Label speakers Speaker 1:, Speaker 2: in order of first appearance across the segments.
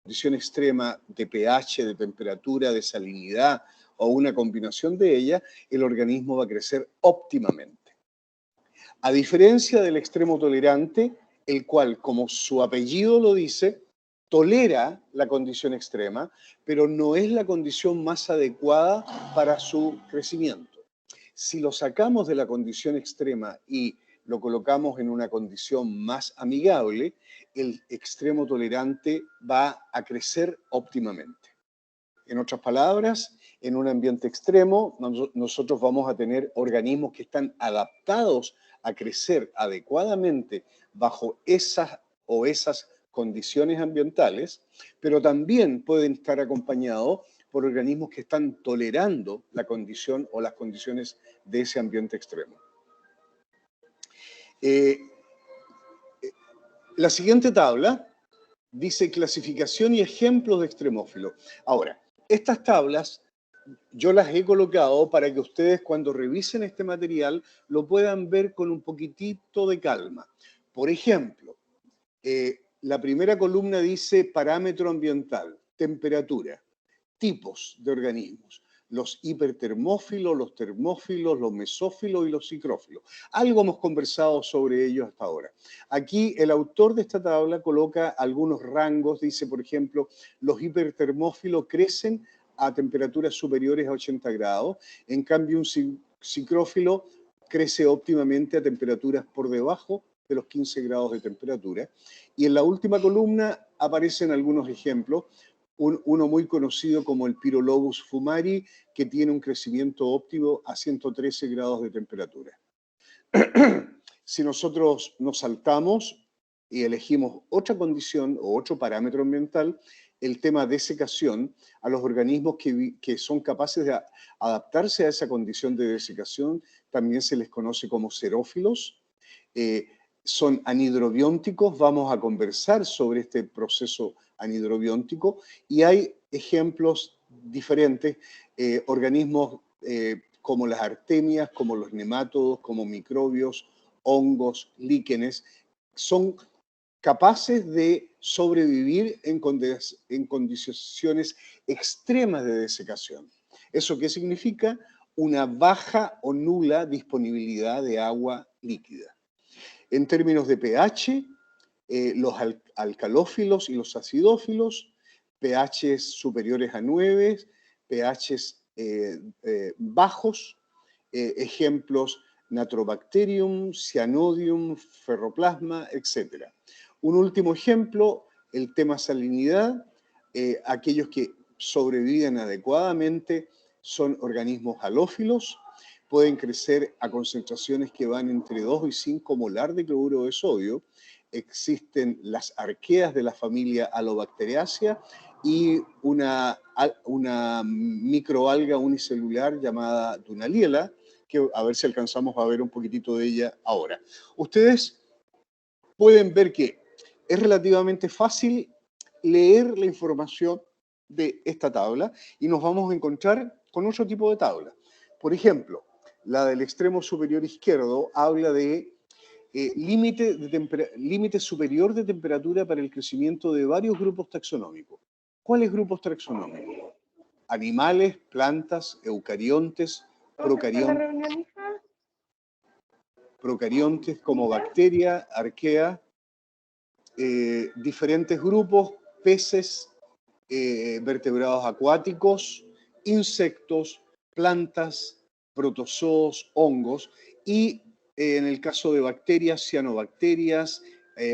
Speaker 1: condición extrema de pH, de temperatura, de salinidad o una combinación de ellas, el organismo va a crecer óptimamente. A diferencia del extremo tolerante, el cual, como su apellido lo dice, tolera la condición extrema, pero no es la condición más adecuada para su crecimiento. Si lo sacamos de la condición extrema y lo colocamos en una condición más amigable, el extremo tolerante va a crecer óptimamente. En otras palabras, en un ambiente extremo, nosotros vamos a tener organismos que están adaptados a crecer adecuadamente bajo esas condiciones ambientales, pero también pueden estar acompañados por organismos que están tolerando la condición o las condiciones de ese ambiente extremo. La siguiente tabla dice clasificación y ejemplos de extremófilos. Ahora, estas tablas yo las he colocado para que ustedes cuando revisen este material lo puedan ver con un poquitito de calma. Por ejemplo, la primera columna dice parámetro ambiental, temperatura, tipos de organismos, los hipertermófilos, los termófilos, los mesófilos y los psicrófilos. Algo hemos conversado sobre ellos hasta ahora. Aquí el autor de esta tabla coloca algunos rangos, dice por ejemplo, los hipertermófilos crecen a temperaturas superiores a 80 grados, en cambio un psicrófilo crece óptimamente a temperaturas por debajo de los 15 grados de temperatura. Y en la última columna aparecen algunos ejemplos, uno muy conocido como el Pyrolobus fumari, que tiene un crecimiento óptimo a 113 grados de temperatura. Si nosotros nos saltamos y elegimos otra condición o otro parámetro ambiental, el tema de desecación, a los organismos que son capaces de adaptarse a esa condición de desecación, también se les conoce como xerófilos. Son anhidrobiónticos, vamos a conversar sobre este proceso anhidrobióntico y hay ejemplos diferentes, organismos como las artemias, como los nemátodos, como microbios, hongos, líquenes, son capaces de sobrevivir en condiciones extremas de desecación. ¿Eso qué significa? Una baja o nula disponibilidad de agua líquida. En términos de pH, los alcalófilos y los acidófilos, pHs superiores a 9, pHs bajos, ejemplos Natrobacterium, Cyanodium, Ferroplasma, etc. Un último ejemplo, el tema salinidad, aquellos que sobreviven adecuadamente son organismos halófilos, pueden crecer a concentraciones que van entre 2 y 5 molar de cloruro de sodio. Existen las arqueas de la familia Halobacteriaceae y una microalga unicelular llamada Dunaliella, que a ver si alcanzamos a ver un poquitito de ella ahora. Ustedes pueden ver que es relativamente fácil leer la información de esta tabla y nos vamos a encontrar con otro tipo de tabla. Por ejemplo, la del extremo superior izquierdo habla de límite superior de temperatura para el crecimiento de varios grupos taxonómicos. ¿Cuáles grupos taxonómicos? Animales, plantas, eucariontes, procariontes como bacteria, arquea, diferentes grupos, peces, vertebrados acuáticos, insectos, plantas, protozoos, hongos y en el caso de bacterias, cianobacterias,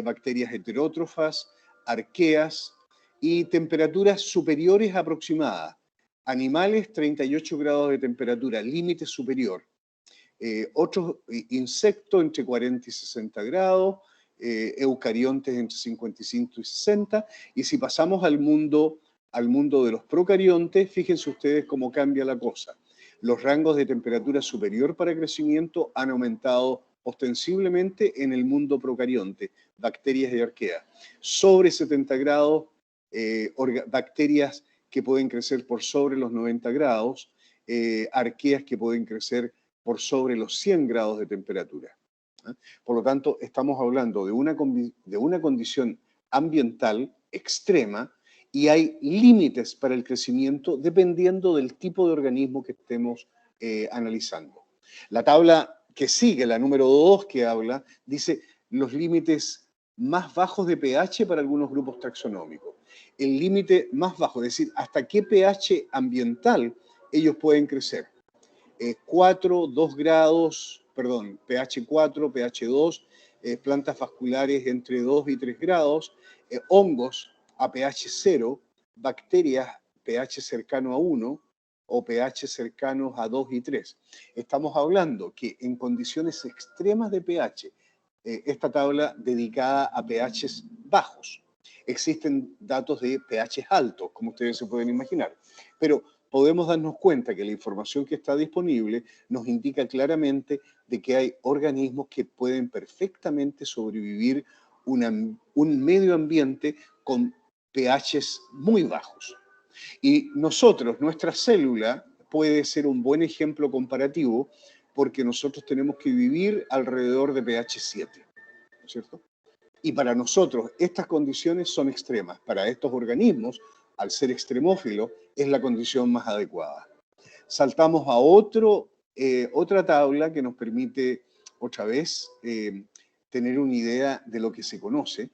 Speaker 1: bacterias heterótrofas, arqueas y temperaturas superiores aproximadas. Animales, 38 grados de temperatura, límite superior. Otros insectos entre 40 y 60 grados, eucariontes entre 55 y 60, y si pasamos al mundo de los procariontes, fíjense ustedes cómo cambia la cosa. Los rangos de temperatura superior para crecimiento han aumentado ostensiblemente en el mundo procarionte, bacterias y arqueas. Sobre 70 grados, bacterias que pueden crecer por sobre los 90 grados, arqueas que pueden crecer por sobre los 100 grados de temperatura. Por lo tanto, estamos hablando de una condición ambiental extrema y hay límites para el crecimiento dependiendo del tipo de organismo que estemos analizando. La tabla que sigue, la número 2 que habla, dice los límites más bajos de pH para algunos grupos taxonómicos. El límite más bajo, es decir, hasta qué pH ambiental ellos pueden crecer. 4, 2 grados, perdón, pH 4, pH 2, plantas vasculares entre 2 y 3 grados, hongos a pH 0, bacterias pH cercano a 1 o pH cercanos a 2 y 3. Estamos hablando que en condiciones extremas de pH, esta tabla dedicada a pHs bajos. Existen datos de pHs altos, como ustedes se pueden imaginar, pero podemos darnos cuenta que la información que está disponible nos indica claramente de que hay organismos que pueden perfectamente sobrevivir un medio ambiente con pHs muy bajos. Y nosotros, nuestra célula, puede ser un buen ejemplo comparativo porque nosotros tenemos que vivir alrededor de pH 7, ¿no es cierto? Y para nosotros estas condiciones son extremas. Para estos organismos, al ser extremófilos, es la condición más adecuada. Saltamos a otra tabla que nos permite, otra vez, tener una idea de lo que se conoce.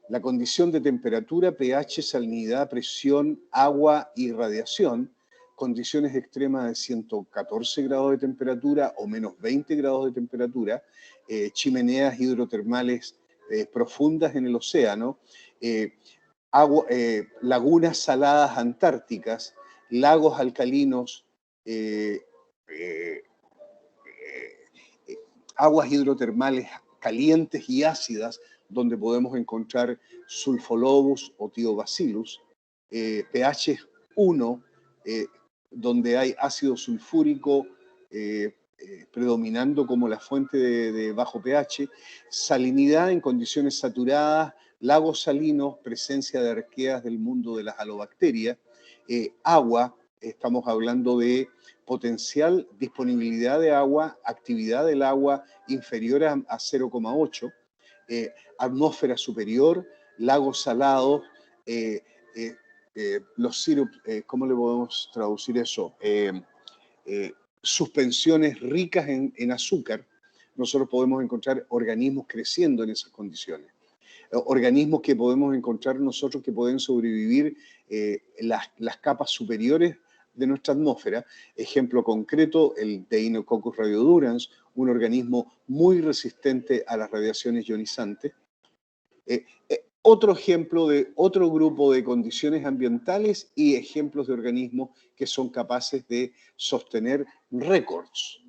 Speaker 1: La condición de temperatura, pH, salinidad, presión, agua y radiación, condiciones extremas de 114 grados de temperatura o menos 20 grados de temperatura, chimeneas hidrotermales profundas en el océano, lagunas saladas antárticas, lagos alcalinos, eh, eh, aguas hidrotermales calientes y ácidas, donde podemos encontrar sulfolobus o tiobacillus, pH 1, donde hay ácido sulfúrico predominando como la fuente de bajo pH, salinidad en condiciones saturadas, lagos salinos, presencia de arqueas del mundo de las halobacterias, agua, estamos hablando de potencial disponibilidad de agua, actividad del agua inferior a 0,8, atmósfera superior, lagos salados, los sirups, ¿cómo le podemos traducir eso? Suspensiones ricas en azúcar. Nosotros podemos encontrar organismos creciendo en esas condiciones. Organismos que podemos encontrar nosotros que pueden sobrevivir las capas superiores de nuestra atmósfera. Ejemplo concreto, el Deinococcus radiodurans, un organismo muy resistente a las radiaciones ionizantes. Otro ejemplo de otro grupo de condiciones ambientales y ejemplos de organismos que son capaces de sostener récords.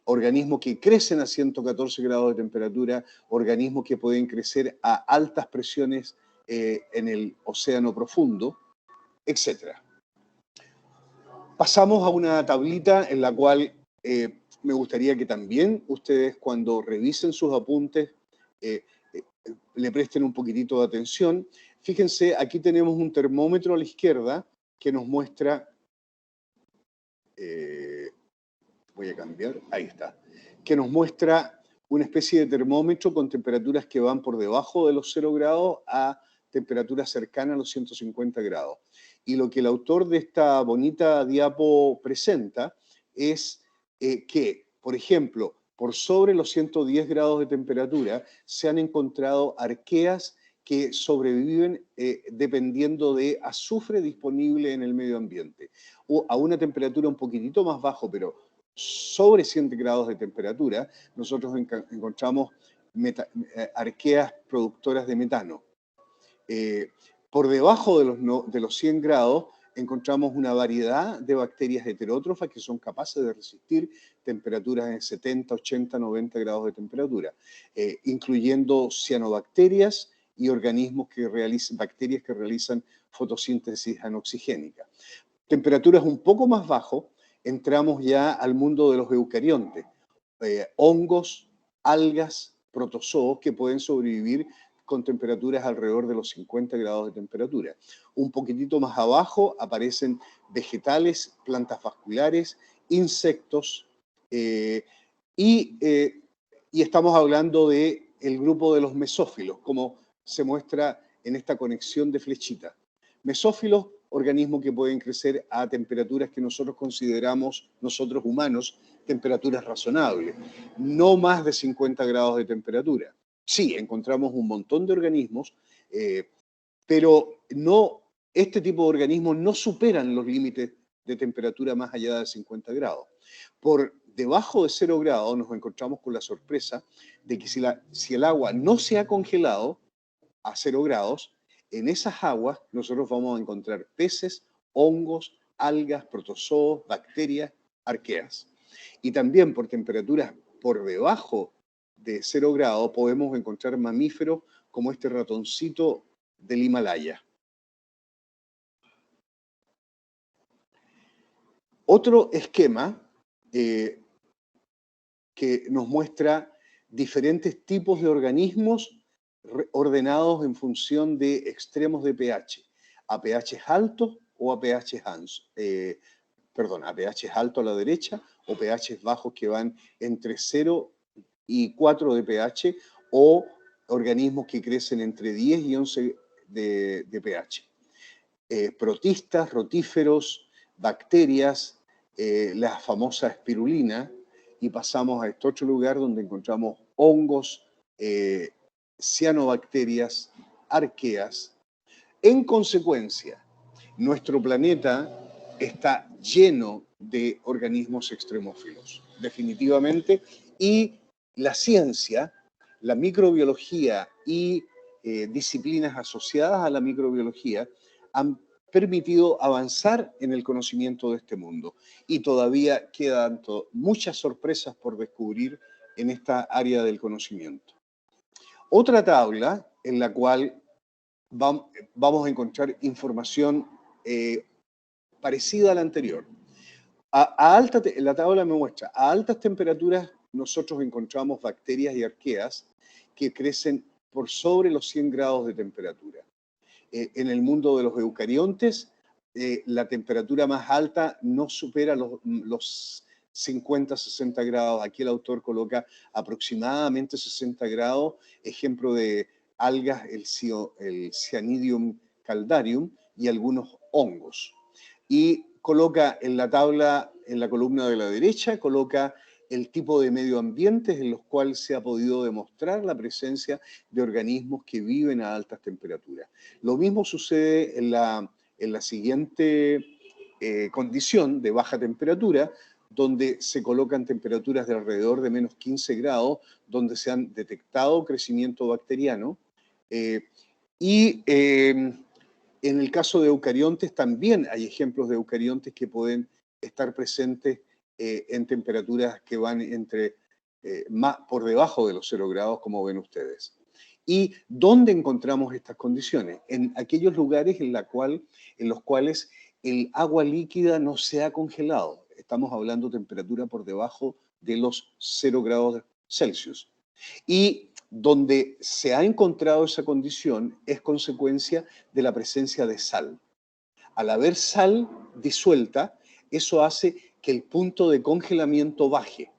Speaker 1: Organismos que crecen a 114 grados de temperatura, organismos que pueden crecer a altas presiones en el océano profundo, etc. Pasamos a una tablita en la cual me gustaría que también ustedes cuando revisen sus apuntes le presten un poquitito de atención. Fíjense, aquí tenemos un termómetro a la izquierda que nos muestra, voy a cambiar, ahí está, que nos muestra una especie de termómetro con temperaturas que van por debajo de los 0 grados a temperaturas cercanas a los 150 grados. Y lo que el autor de esta bonita diapo presenta es que, por ejemplo, por sobre los 110 grados de temperatura se han encontrado arqueas que sobreviven dependiendo de azufre disponible en el medio ambiente. O a una temperatura un poquitito más bajo, pero sobre 100 grados de temperatura, nosotros encontramos arqueas productoras de metano. Por debajo de los 100 grados encontramos una variedad de bacterias heterótrofas que son capaces de resistir temperaturas en 70, 80, 90 grados de temperatura, incluyendo cianobacterias y organismos bacterias que realizan fotosíntesis anoxigénica. Temperaturas un poco más bajo, entramos ya al mundo de los eucariontes, hongos, algas, protozoos que pueden sobrevivir con temperaturas alrededor de los 50 grados de temperatura. Un poquitito más abajo aparecen vegetales, plantas vasculares, insectos, y estamos hablando del grupo de los mesófilos, como se muestra en esta conexión de flechitas. Mesófilos, organismos que pueden crecer a temperaturas que nosotros consideramos, nosotros humanos, temperaturas razonables, no más de 50 grados de temperatura. Sí, encontramos un montón de organismos, pero no, este tipo de organismos no superan los límites de temperatura más allá de 50 grados. Por debajo de 0 grados nos encontramos con la sorpresa de que si el agua no se ha congelado a 0 grados, en esas aguas nosotros vamos a encontrar peces, hongos, algas, protozoos, bacterias, arqueas. Y también por temperaturas por debajo de 0 grados podemos encontrar mamíferos como este ratoncito del Himalaya. Otro esquema que nos muestra diferentes tipos de organismos ordenados en función de extremos de pH, a pH altos o a pH a pH alto a la derecha o pH bajos que van entre 0 y 4 de pH o organismos que crecen entre 10 y 11 de pH. Protistas, rotíferos, bacterias, la famosa espirulina, y pasamos a este otro lugar donde encontramos hongos, cianobacterias, arqueas. En consecuencia, nuestro planeta está lleno de organismos extremófilos, definitivamente, y la ciencia, la microbiología y disciplinas asociadas a la microbiología han permitido avanzar en el conocimiento de este mundo. Y todavía quedan muchas sorpresas por descubrir en esta área del conocimiento. Otra tabla en la cual vamos a encontrar información parecida a la anterior. La tabla me muestra, a altas temperaturas nosotros encontramos bacterias y arqueas que crecen por sobre los 100 grados de temperatura. En el mundo de los eucariontes, la temperatura más alta no supera los 50, 60 grados. Aquí el autor coloca aproximadamente 60 grados, ejemplo de algas, el Cyanidium caldarium y algunos hongos. Y coloca en la tabla, en la columna de la derecha, coloca el tipo de medio ambientes en los cuales se ha podido demostrar la presencia de organismos que viven a altas temperaturas. Lo mismo sucede en la siguiente condición de baja temperatura, donde se colocan temperaturas de alrededor de menos 15 grados, donde se han detectado crecimiento bacteriano. En el caso de eucariontes también hay ejemplos de eucariontes que pueden estar presentes en temperaturas que van más por debajo de los 0 grados, como ven ustedes. ¿Y dónde encontramos estas condiciones? En aquellos lugares en los cuales el agua líquida no se ha congelado. Estamos hablando de temperatura por debajo de los 0 grados Celsius. Y donde se ha encontrado esa condición es consecuencia de la presencia de sal. Al haber sal disuelta, eso hace que el punto de congelamiento baje.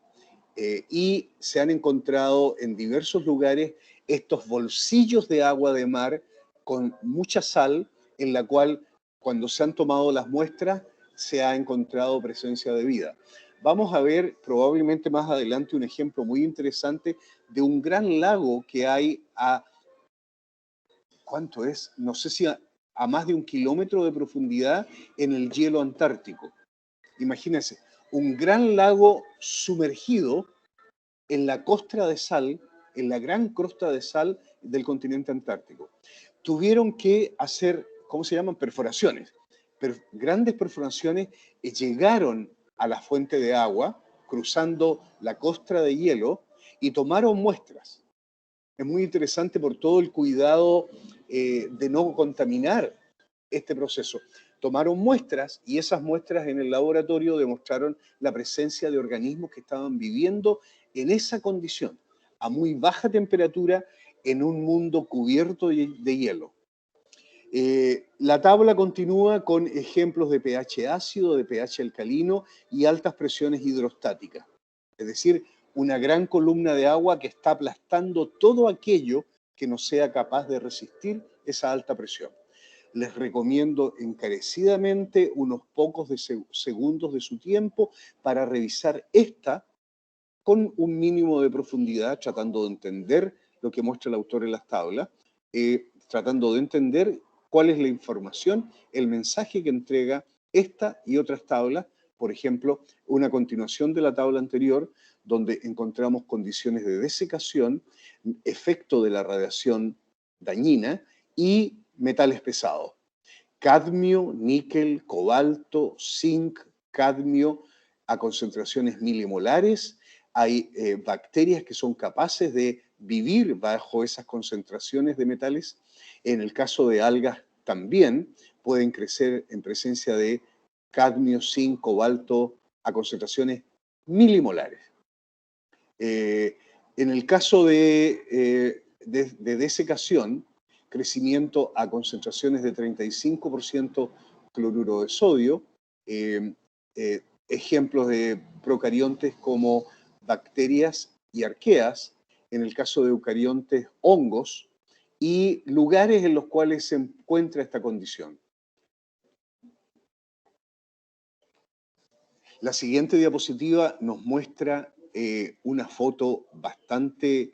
Speaker 1: Y se han encontrado en diversos lugares estos bolsillos de agua de mar con mucha sal, en la cual cuando se han tomado las muestras se ha encontrado presencia de vida. Vamos a ver probablemente más adelante un ejemplo muy interesante de un gran lago que hay ¿cuánto es? No sé si a más de 1 kilómetro de profundidad en el hielo antártico. Imagínense, un gran lago sumergido en la costra de sal, en la gran crosta de sal del continente antártico. Tuvieron que hacer, ¿cómo se llaman? Perforaciones. Grandes perforaciones llegaron a la fuente de agua, cruzando la costra de hielo, y tomaron muestras. Es muy interesante por todo el cuidado de no contaminar este proceso. Tomaron muestras y esas muestras en el laboratorio demostraron la presencia de organismos que estaban viviendo en esa condición, a muy baja temperatura, en un mundo cubierto de hielo. La tabla continúa con ejemplos de pH ácido, de pH alcalino y altas presiones hidrostáticas. Es decir, una gran columna de agua que está aplastando todo aquello que no sea capaz de resistir esa alta presión. les recomiendo encarecidamente unos pocos segundos de su tiempo para revisar esta con un mínimo de profundidad, tratando de entender lo que muestra el autor en las tablas, tratando de entender cuál es la información, el mensaje que entrega esta y otras tablas. Por ejemplo, una continuación de la tabla anterior, donde encontramos condiciones de desecación, efecto de la radiación dañina y metales pesados. Cadmio, níquel, cobalto, zinc, cadmio a concentraciones milimolares. Hay bacterias que son capaces de vivir bajo esas concentraciones de metales. En el caso de algas también pueden crecer en presencia de cadmio, zinc, cobalto a concentraciones milimolares. En el caso de desecación, crecimiento a concentraciones de 35% cloruro de sodio, ejemplos de procariontes como bacterias y arqueas, en el caso de eucariontes, hongos, y lugares en los cuales se encuentra esta condición. La siguiente diapositiva nos muestra una foto bastante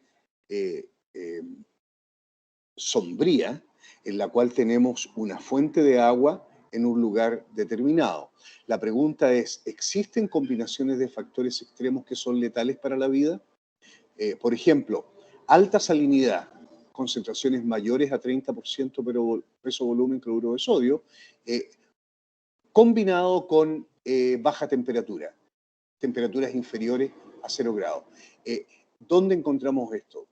Speaker 1: sombría, en la cual tenemos una fuente de agua en un lugar determinado. La pregunta es, ¿existen combinaciones de factores extremos que son letales para la vida? Por ejemplo, alta salinidad, concentraciones mayores a 30% peso-volumen cloruro de sodio, combinado con baja temperatura, temperaturas inferiores a 0 grados. ¿Dónde encontramos esto?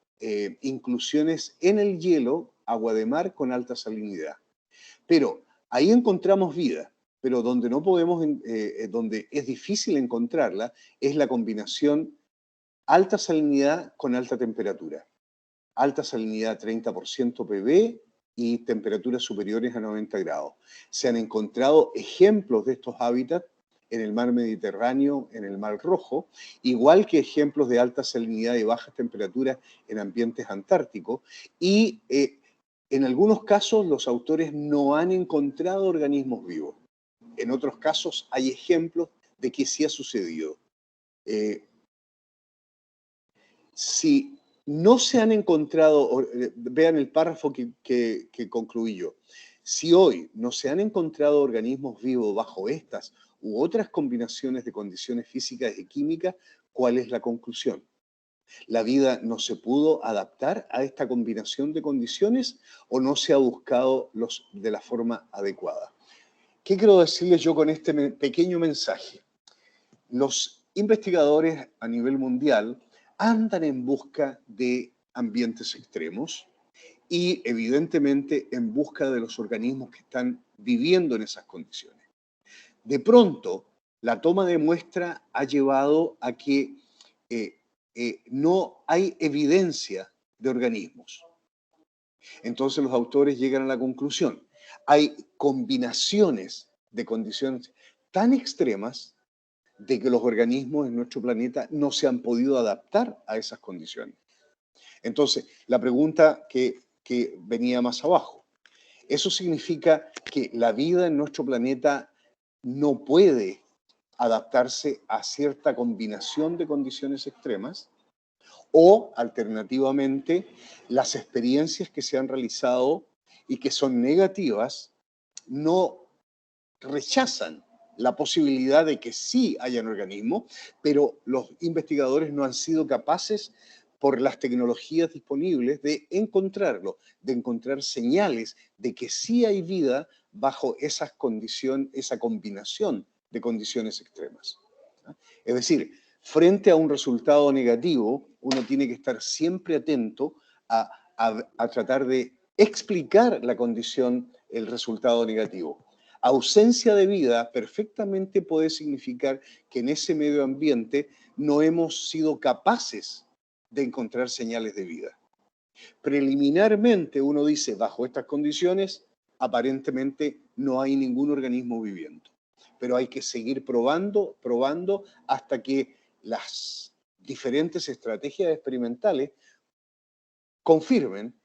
Speaker 1: Inclusiones en el hielo, agua de mar con alta salinidad. Pero ahí encontramos vida, pero donde no podemos, donde es difícil encontrarla, es la combinación alta salinidad con alta temperatura. Alta salinidad 30% pB y temperaturas superiores a 90 grados. Se han encontrado ejemplos de estos hábitats en el mar Mediterráneo, en el mar Rojo, igual que ejemplos de alta salinidad y bajas temperaturas en ambientes antárticos, y en algunos casos los autores no han encontrado organismos vivos. En otros casos hay ejemplos de que sí ha sucedido. Si no se han encontrado, vean el párrafo que concluí yo, si hoy no se han encontrado organismos vivos bajo estas u otras combinaciones de condiciones físicas y químicas, ¿cuál es la conclusión? ¿La vida no se pudo adaptar a esta combinación de condiciones o no se ha buscado de la forma adecuada? ¿Qué quiero decirles yo con este pequeño mensaje? Los investigadores a nivel mundial andan en busca de ambientes extremos y evidentemente en busca de los organismos que están viviendo en esas condiciones. De pronto, la toma de muestra ha llevado a que no hay evidencia de organismos. Entonces los autores llegan a la conclusión, hay combinaciones de condiciones tan extremas de que los organismos en nuestro planeta no se han podido adaptar a esas condiciones. Entonces, la pregunta que venía más abajo, ¿eso significa que la vida en nuestro planeta no puede adaptarse a cierta combinación de condiciones extremas? O, alternativamente, las experiencias que se han realizado y que son negativas no rechazan la posibilidad de que sí hayan organismos, pero los investigadores no han sido capaces, por las tecnologías disponibles, de encontrarlo, de encontrar señales de que sí hay vida bajo esa combinación de condiciones extremas. Es decir, frente a un resultado negativo, uno tiene que estar siempre atento a tratar de explicar la condición, el resultado negativo. Ausencia de vida perfectamente puede significar que en ese medio ambiente no hemos sido capaces de encontrar señales de vida. Preliminarmente uno dice, bajo estas condiciones, aparentemente no hay ningún organismo viviendo. Pero hay que seguir probando hasta que las diferentes estrategias experimentales confirmen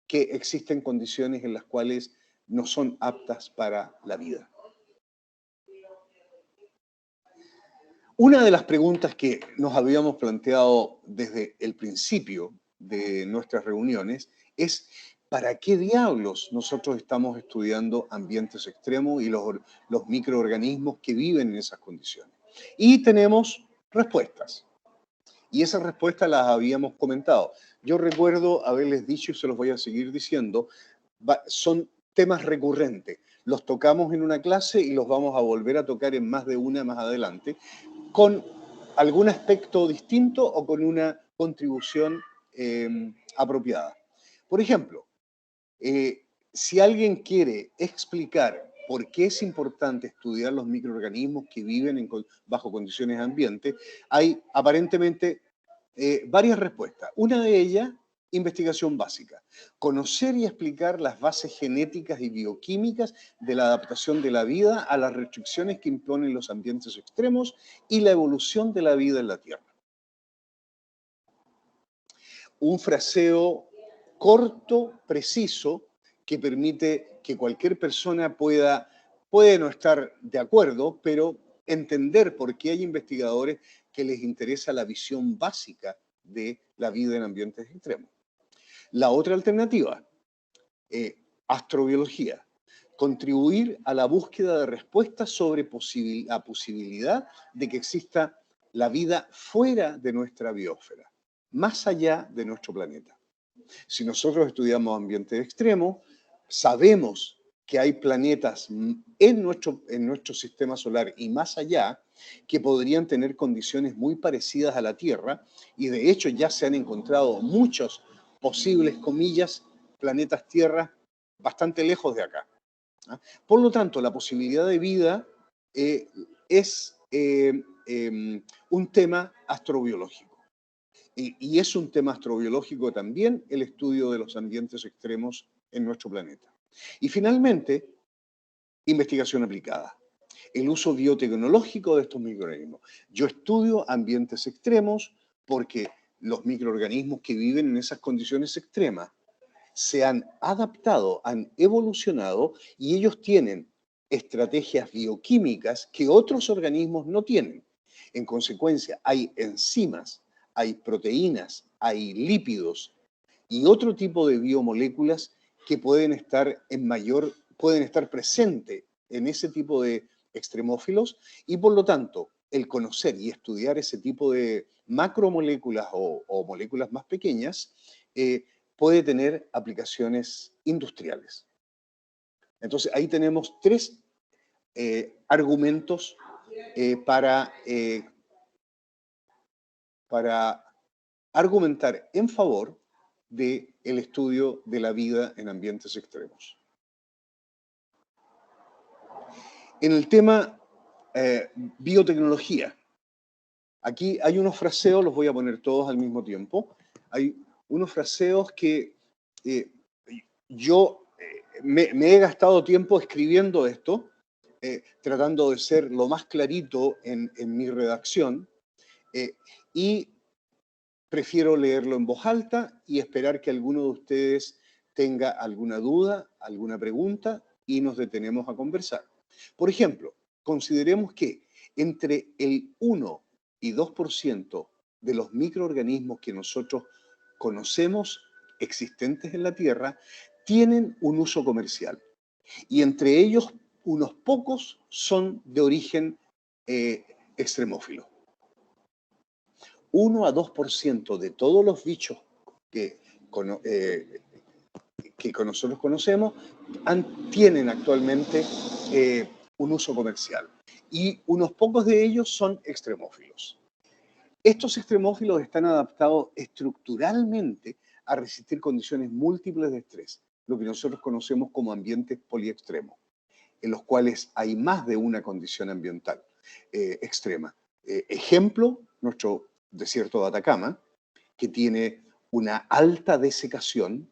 Speaker 1: que existen condiciones en las cuales no son aptas para la vida. Una de las preguntas que nos habíamos planteado desde el principio de nuestras reuniones es ¿para qué diablos nosotros estamos estudiando ambientes extremos y los microorganismos que viven en esas condiciones? Y tenemos respuestas. Y esas respuestas las habíamos comentado. Yo recuerdo haberles dicho, y se los voy a seguir diciendo, son temas recurrentes. Los tocamos en una clase y los vamos a volver a tocar en más de una más adelante, con algún aspecto distinto o con una contribución apropiada. Por ejemplo, si alguien quiere explicar por qué es importante estudiar los microorganismos que viven bajo condiciones de ambiente, hay aparentemente varias respuestas. Una de ellas, investigación básica. Conocer y explicar las bases genéticas y bioquímicas de la adaptación de la vida a las restricciones que imponen los ambientes extremos y la evolución de la vida en la Tierra. Un fraseo corto, preciso, que permite que cualquier persona puede no estar de acuerdo, pero entender por qué hay investigadores que les interesa la visión básica de la vida en ambientes extremos. La otra alternativa, astrobiología, contribuir a la búsqueda de respuestas sobre la posibilidad de que exista la vida fuera de nuestra biosfera, más allá de nuestro planeta. Si nosotros estudiamos ambientes extremos, sabemos que hay planetas en nuestro sistema solar y más allá que podrían tener condiciones muy parecidas a la Tierra, y de hecho ya se han encontrado muchos posibles, comillas, planetas Tierra bastante lejos de acá. Por lo tanto, la posibilidad de vida es un tema astrobiológico. Y es un tema astrobiológico también el estudio de los ambientes extremos en nuestro planeta. Y finalmente, investigación aplicada. El uso biotecnológico de estos microorganismos. Yo estudio ambientes extremos porque los microorganismos que viven en esas condiciones extremas se han adaptado, han evolucionado y ellos tienen estrategias bioquímicas que otros organismos no tienen. En consecuencia, hay enzimas, hay proteínas, hay lípidos y otro tipo de biomoléculas que pueden estar presentes en ese tipo de extremófilos, y por lo tanto, el conocer y estudiar ese tipo de macromoléculas o moléculas más pequeñas puede tener aplicaciones industriales. Entonces, ahí tenemos tres argumentos para argumentar en favor del estudio de la vida en ambientes extremos. En el tema biotecnología, aquí hay unos fraseos, los voy a poner todos al mismo tiempo. Hay unos fraseos que yo me he gastado tiempo escribiendo esto, tratando de ser lo más clarito en mi redacción, y prefiero leerlo en voz alta y esperar que alguno de ustedes tenga alguna duda, alguna pregunta, y nos detenemos a conversar. Por ejemplo, consideremos que entre el 1 y 2% de los microorganismos que nosotros conocemos existentes en la Tierra tienen un uso comercial. Y entre ellos, unos pocos son de origen extremófilo. 1 a 2% de todos los bichos que nosotros conocemos tienen actualmente un uso comercial. Y unos pocos de ellos son extremófilos. Estos extremófilos están adaptados estructuralmente a resistir condiciones múltiples de estrés, lo que nosotros conocemos como ambientes poliextremos, en los cuales hay más de una condición ambiental extrema. Ejemplo, nuestro desierto de Atacama, que tiene una alta desecación,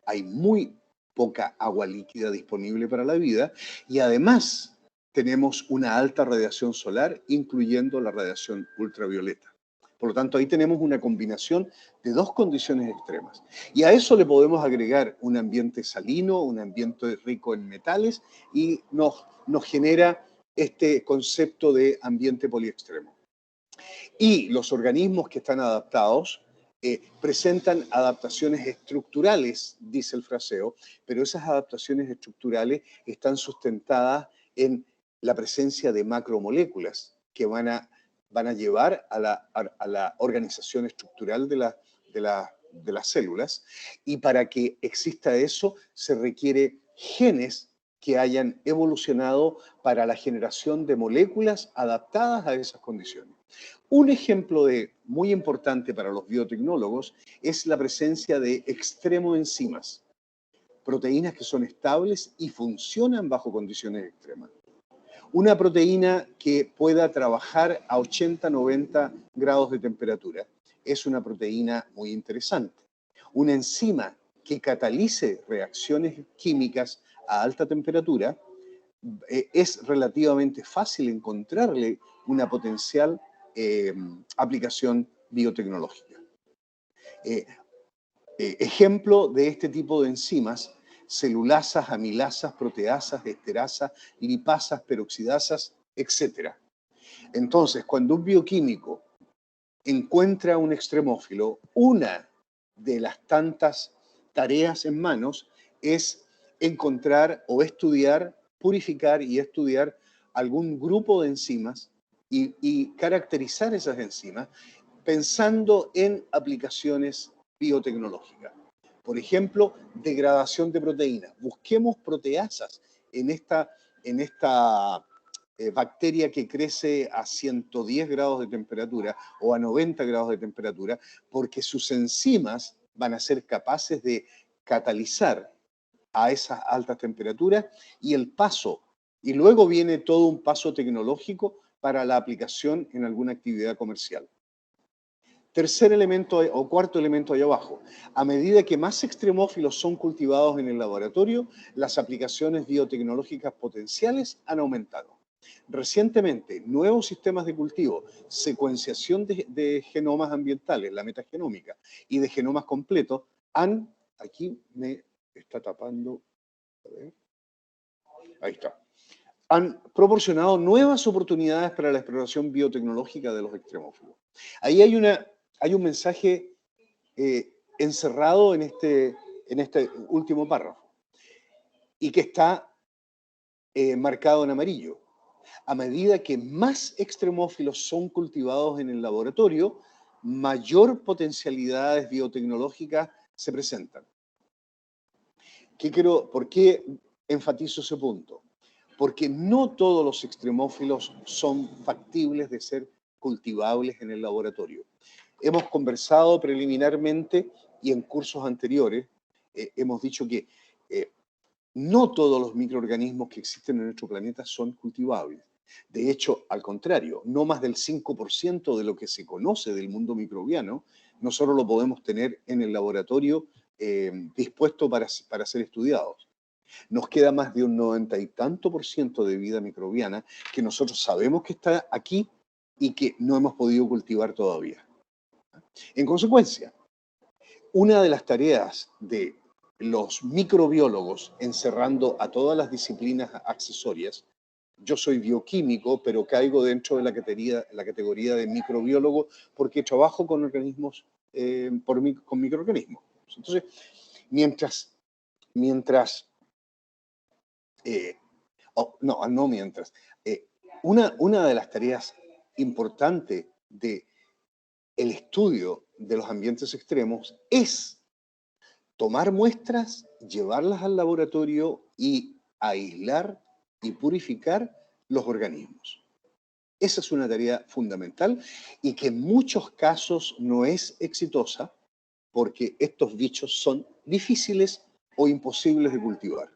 Speaker 1: hay muy poca agua líquida disponible para la vida, y además tenemos una alta radiación solar, incluyendo la radiación ultravioleta. Por lo tanto, ahí tenemos una combinación de dos condiciones extremas. Y a eso le podemos agregar un ambiente salino, un ambiente rico en metales, y nos genera este concepto de ambiente poliextremo. Y los organismos que están adaptados presentan adaptaciones estructurales, dice el fraseo, pero esas adaptaciones estructurales están sustentadas en la presencia de macromoléculas que van a llevar a la organización estructural de las células. Y para que exista eso, se requiere genes que hayan evolucionado para la generación de moléculas adaptadas a esas condiciones. Un ejemplo muy importante para los biotecnólogos es la presencia de extremoenzimas, proteínas que son estables y funcionan bajo condiciones extremas. Una proteína que pueda trabajar a 80-90 grados de temperatura es una proteína muy interesante. Una enzima que catalice reacciones químicas a alta temperatura es relativamente fácil encontrarle una potencial aplicación biotecnológica. Ejemplo de este tipo de enzimas: celulasas, amilasas, proteasas, esterasas, lipasas, peroxidasas, etc. Entonces, cuando un bioquímico encuentra un extremófilo, una de las tantas tareas en manos es encontrar o estudiar, purificar y estudiar algún grupo de enzimas y caracterizar esas enzimas pensando en aplicaciones biotecnológicas. Por ejemplo, degradación de proteínas. Busquemos proteasas en esta bacteria que crece a 110 grados de temperatura o a 90 grados de temperatura, porque sus enzimas van a ser capaces de catalizar a esas altas temperaturas y luego viene todo un paso tecnológico para la aplicación en alguna actividad comercial. Tercer elemento o cuarto elemento allá abajo: a medida que más extremófilos son cultivados en el laboratorio, las aplicaciones biotecnológicas potenciales han aumentado. Recientemente, nuevos sistemas de cultivo, secuenciación de genomas ambientales, la metagenómica, y de genomas completos aquí me está tapando, a ver, ahí está, han proporcionado nuevas oportunidades para la exploración biotecnológica de los extremófilos. Ahí hay un mensaje encerrado en este último párrafo y que está marcado en amarillo. A medida que más extremófilos son cultivados en el laboratorio, mayor potencialidades biotecnológicas se presentan. ¿Por qué enfatizo ese punto? Porque no todos los extremófilos son factibles de ser cultivables en el laboratorio. Hemos conversado preliminarmente y en cursos anteriores hemos dicho que no todos los microorganismos que existen en nuestro planeta son cultivables. De hecho, al contrario, no más del 5% de lo que se conoce del mundo microbiano, nosotros lo podemos tener en el laboratorio dispuesto para ser estudiados. Nos queda más de un 90 y tanto por ciento de vida microbiana que nosotros sabemos que está aquí y que no hemos podido cultivar todavía. En consecuencia, una de las tareas de los microbiólogos, encerrando a todas las disciplinas accesorias, yo soy bioquímico, pero caigo dentro de la categoría de microbiólogo porque trabajo con organismos, con microorganismos. Entonces, mientras una de las tareas importantes del estudio de los ambientes extremos es tomar muestras, llevarlas al laboratorio y aislar y purificar los organismos. Esa es una tarea fundamental y que en muchos casos no es exitosa porque estos bichos son difíciles o imposibles de cultivar.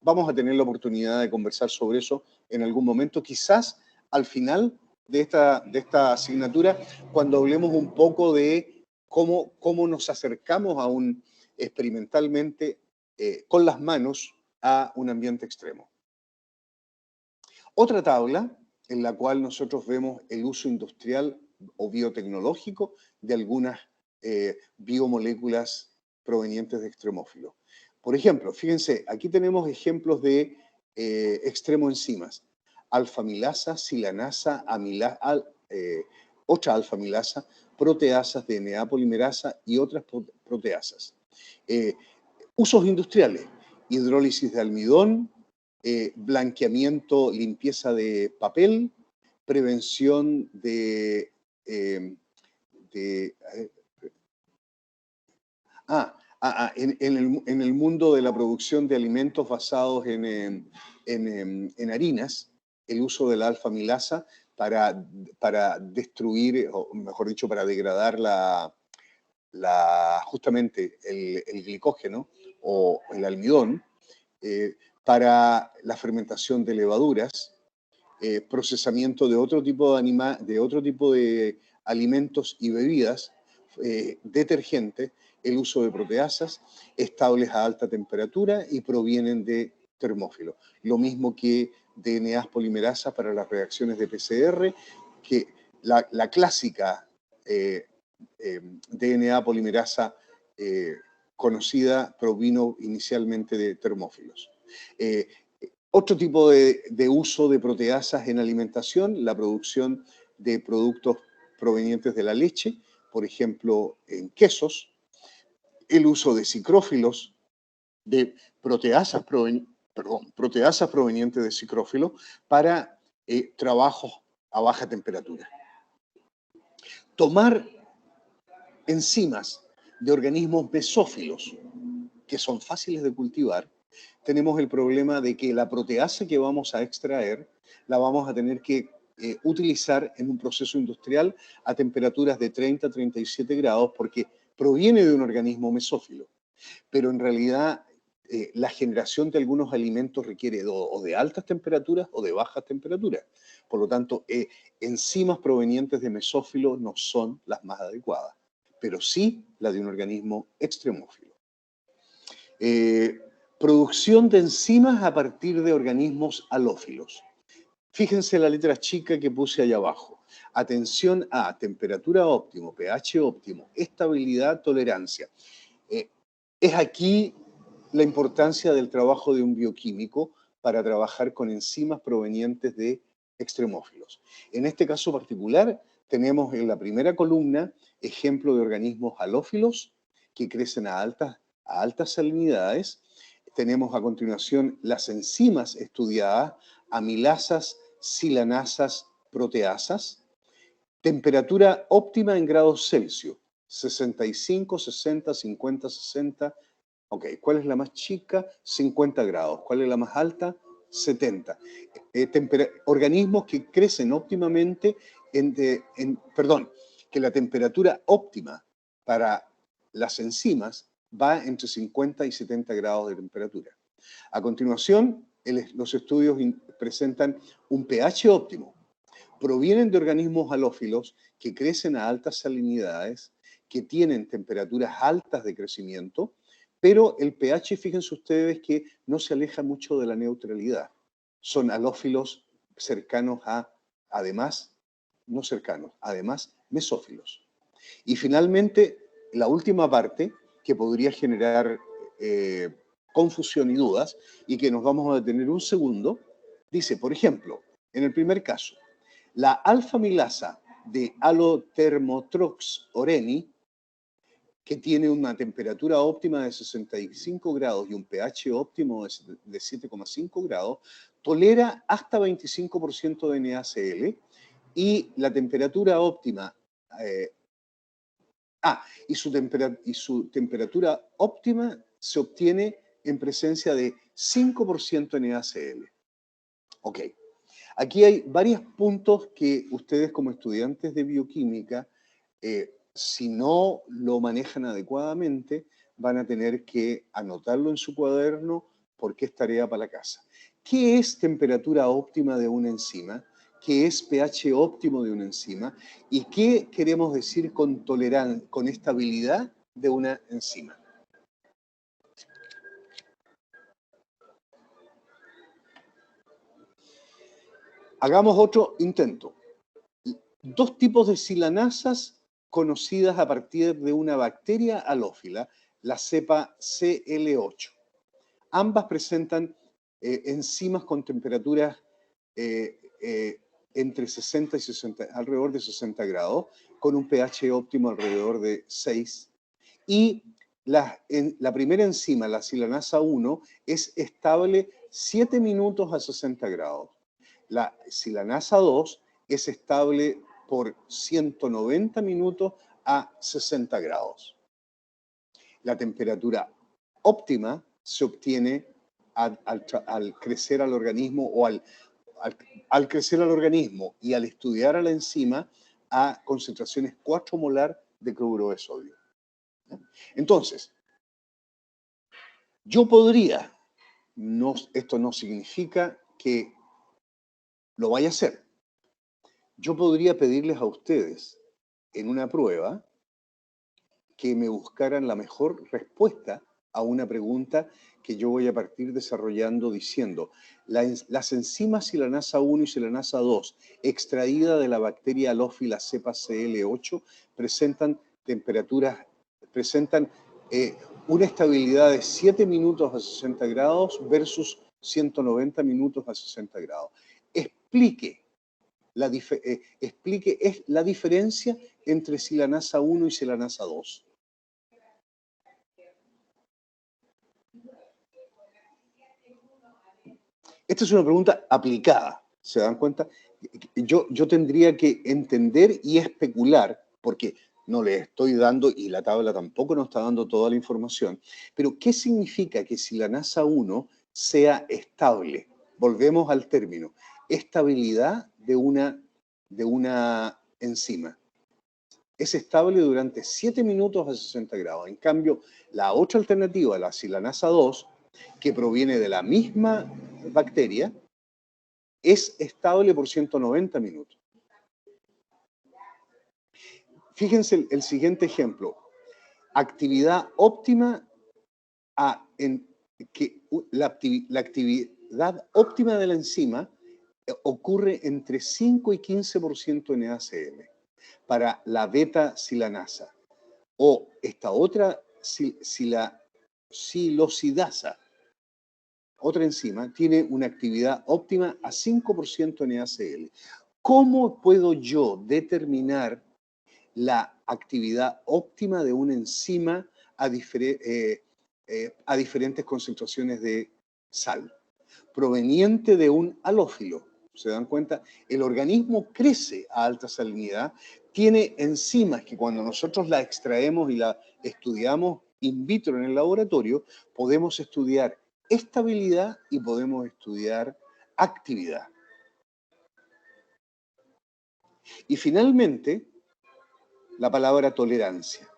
Speaker 1: Vamos a tener la oportunidad de conversar sobre eso en algún momento, quizás al final de esta asignatura, cuando hablemos un poco de cómo nos acercamos experimentalmente con las manos a un ambiente extremo. Otra tabla en la cual nosotros vemos el uso industrial o biotecnológico de algunas biomoléculas provenientes de extremófilos. Por ejemplo, fíjense, aquí tenemos ejemplos de extremoenzimas. Alfamilasa, silanasa, otra alfamilasa, proteasas, DNA polimerasa y otras proteasas. Usos industriales, hidrólisis de almidón, blanqueamiento, limpieza de papel, prevención de en el mundo de la producción de alimentos basados en harinas, el uso de la alfa-amilasa para destruir, o mejor dicho, para degradar justamente el glicógeno o el almidón, para la fermentación de levaduras, procesamiento de otro tipo de alimentos y bebidas, detergentes, el uso de proteasas, estables a alta temperatura y provienen de termófilos. Lo mismo que DNA polimerasa para las reacciones de PCR, que la clásica DNA polimerasa conocida provino inicialmente de termófilos. Otro tipo de uso de proteasas en alimentación, la producción de productos provenientes de la leche, por ejemplo, en quesos, el uso de sicrófilos, de proteasas provenientes de sicrófilos para trabajos a baja temperatura. Tomar enzimas de organismos mesófilos, que son fáciles de cultivar, tenemos el problema de que la proteasa que vamos a extraer la vamos a tener que utilizar en un proceso industrial a temperaturas de 30 a 37 grados porque proviene de un organismo mesófilo. Pero en realidad la generación de algunos alimentos requiere o de altas temperaturas o de bajas temperaturas. Por lo tanto, enzimas provenientes de mesófilos no son las más adecuadas, pero sí la de un organismo extremófilo. Producción de enzimas a partir de organismos halófilos. Fíjense la letra chica que puse allá abajo. Atención a temperatura óptimo, pH óptimo, estabilidad, tolerancia. Es aquí la importancia del trabajo de un bioquímico para trabajar con enzimas provenientes de extremófilos. En este caso particular, tenemos en la primera columna ejemplo de organismos halófilos que crecen a altas salinidades. Tenemos a continuación las enzimas estudiadas, amilasas, silanasas, proteasas. Temperatura óptima en grados Celsius, 65, 60, 50, 60. Ok, ¿cuál es la más chica? 50 grados. ¿Cuál es la más alta? 70. Organismos que crecen óptimamente que la temperatura óptima para las enzimas va entre 50 y 70 grados de temperatura. A continuación, los estudios presentan un pH óptimo. Provienen de organismos halófilos que crecen a altas salinidades, que tienen temperaturas altas de crecimiento, pero el pH, fíjense ustedes que no se aleja mucho de la neutralidad. Son halófilos cercanos además, no cercanos, además mesófilos. Y finalmente, la última parte, que podría generar confusión y dudas, y que nos vamos a detener un segundo, dice, por ejemplo, en el primer caso, la alfa-amilasa de Allothermotrox ohreni, que tiene una temperatura óptima de 65 grados y un pH óptimo de 7,5 grados, tolera hasta 25% de NaCl y la temperatura óptima, y su temperatura óptima se obtiene en presencia de 5% NaCl. Ok. Aquí hay varios puntos que ustedes como estudiantes de bioquímica, si no lo manejan adecuadamente, van a tener que anotarlo en su cuaderno porque es tarea para la casa. ¿Qué es temperatura óptima de una enzima? ¿Qué es pH óptimo de una enzima? ¿Y qué queremos decir con tolerancia, con estabilidad de una enzima? Hagamos otro intento. dos tipos de silanasas conocidas a partir de una bacteria halófila, la cepa CL8. Ambas presentan enzimas con temperaturas entre 60 y 60, alrededor de 60 grados, con un pH óptimo alrededor de 6. Y la primera enzima, la silanasa 1, es estable 7 minutos a 60 grados. La silanasa 2 es estable por 190 minutos a 60 grados. La temperatura óptima se obtiene al crecer al organismo o al crecer al organismo y al estudiar a la enzima a concentraciones 4 molar de cloruro de sodio. Entonces, yo podría, esto no significa que lo vaya a hacer, yo podría pedirles a ustedes en una prueba que me buscaran la mejor respuesta a una pregunta que yo voy a partir desarrollando diciendo, las enzimas silanasa 1 y silanasa 2 extraídas de la bacteria halófila cepa CL8 presentan una estabilidad de 7 minutos a 60 grados versus 190 minutos a 60 grados. Explique la diferencia entre silanasa 1 y silanasa 2. Esta es una pregunta aplicada, ¿se dan cuenta? Yo tendría que entender y especular, porque no le estoy dando, y la tabla tampoco nos está dando toda la información, pero ¿qué significa que silanasa 1 sea estable? Volvemos al término, estabilidad de una enzima. Es estable durante 7 minutos a 60 grados. En cambio, la otra alternativa, la silanasa 2, que proviene de la misma bacteria, es estable por 190 minutos. Fíjense el siguiente ejemplo. Actividad óptima, la actividad óptima de la enzima ocurre entre 5 y 15% en NaCl para la beta-silanasa. O esta otra silosidasa, otra enzima, tiene una actividad óptima a 5% en NaCl. ¿Cómo puedo yo determinar la actividad óptima de una enzima a diferentes concentraciones de sal? Proveniente de un halófilo. ¿Se dan cuenta? El organismo crece a alta salinidad, tiene enzimas que cuando nosotros las extraemos y las estudiamos in vitro en el laboratorio, podemos estudiar estabilidad y podemos estudiar actividad. Y finalmente, la palabra tolerancia.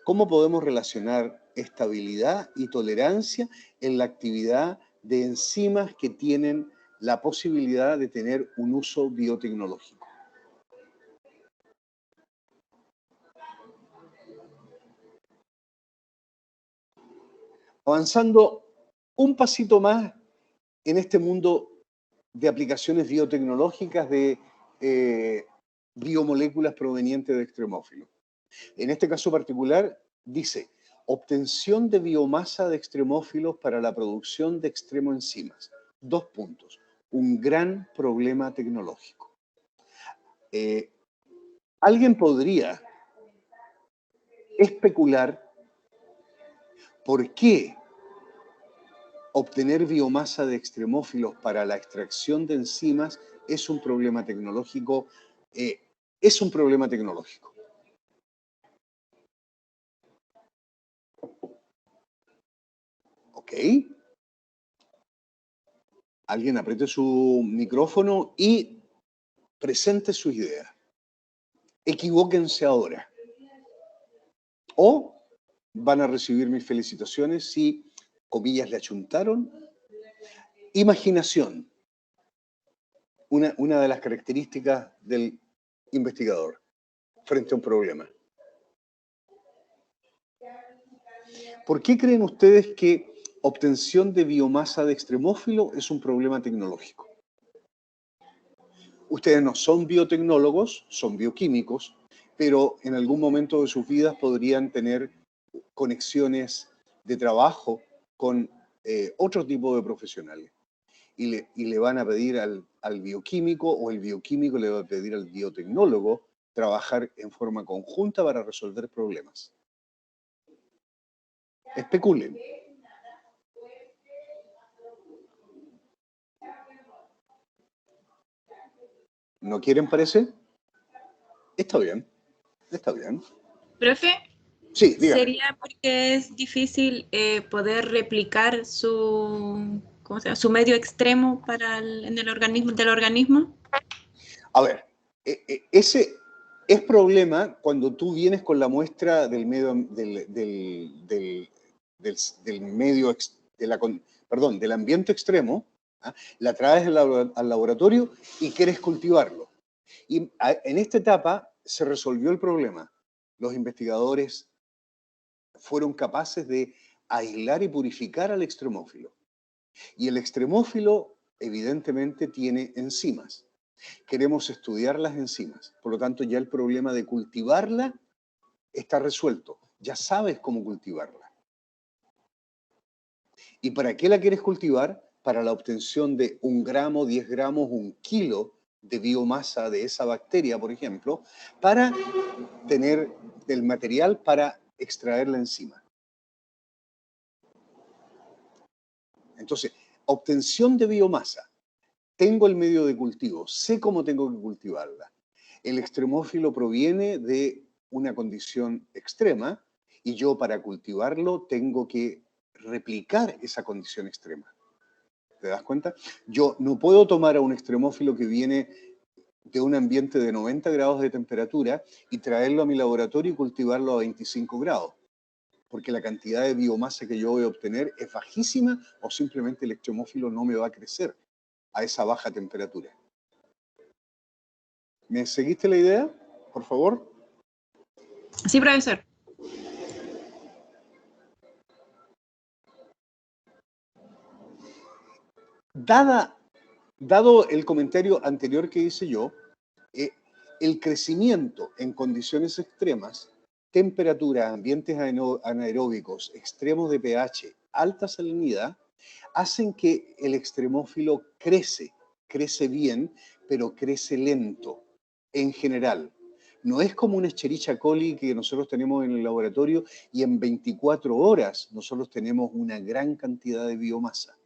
Speaker 1: ¿Cómo podemos relacionar estabilidad y tolerancia en la actividad de enzimas que tienen la posibilidad de tener un uso biotecnológico? Avanzando un pasito más en este mundo de aplicaciones biotecnológicas de biomoléculas provenientes de extremófilos. En este caso particular, dice, obtención de biomasa de extremófilos para la producción de extremoenzimas. 2 puntos. Un gran problema tecnológico. Alguien podría especular por qué obtener biomasa de extremófilos para la extracción de enzimas es un problema tecnológico. ¿Ok? Alguien apriete su micrófono y presente su idea. Equivóquense ahora. O van a recibir mis felicitaciones si, comillas, le achuntaron. Imaginación. Una de las características del investigador frente a un problema. ¿Por qué creen ustedes que obtención de biomasa de extremófilo es un problema tecnológico? Ustedes no son biotecnólogos, son bioquímicos, pero en algún momento de sus vidas podrían tener conexiones de trabajo con otro tipo de profesionales. Y le van a pedir al bioquímico o el bioquímico le va a pedir al biotecnólogo trabajar en forma conjunta para resolver problemas. Especulen. ¿No quieren, parece? Está bien, está bien.
Speaker 2: Profe,
Speaker 1: Sí, dígame.
Speaker 2: ¿sería porque es difícil poder replicar ¿cómo se llama? Su medio extremo en el organismo del organismo?
Speaker 1: A ver, ese es problema cuando tú vienes con la muestra del medio, del medio, perdón, del ambiente extremo, ¿ah? La traes al laboratorio y quieres cultivarlo. Y en esta etapa se resolvió el problema. Los investigadores fueron capaces de aislar y purificar al extremófilo. Y el extremófilo evidentemente tiene enzimas. Queremos estudiar las enzimas. Por lo tanto, ya el problema de cultivarla está resuelto. Ya sabes cómo cultivarla. ¿Y para qué la quieres cultivar? Para la obtención de 1 gramo, 10 gramos, 1 kilo de biomasa de esa bacteria, por ejemplo, para tener el material para extraer la enzima. Entonces, obtención de biomasa. Tengo el medio de cultivo, sé cómo tengo que cultivarla. El extremófilo proviene de una condición extrema y yo para cultivarlo tengo que replicar esa condición extrema. ¿Te das cuenta? Yo no puedo tomar a un extremófilo que viene de un ambiente de 90 grados de temperatura y traerlo a mi laboratorio y cultivarlo a 25 grados, porque la cantidad de biomasa que yo voy a obtener es bajísima o simplemente el extremófilo no me va a crecer a esa baja temperatura. ¿Me seguiste la idea? Por favor.
Speaker 2: Sí, profesor.
Speaker 1: Dado el comentario anterior que hice yo, el crecimiento en condiciones extremas, temperatura, ambientes anaeróbicos, extremos de pH, alta salinidad, hacen que el extremófilo crece bien, pero crece lento en general. No es como una Escherichia coli que nosotros tenemos en el laboratorio y en 24 horas nosotros tenemos una gran cantidad de biomasa.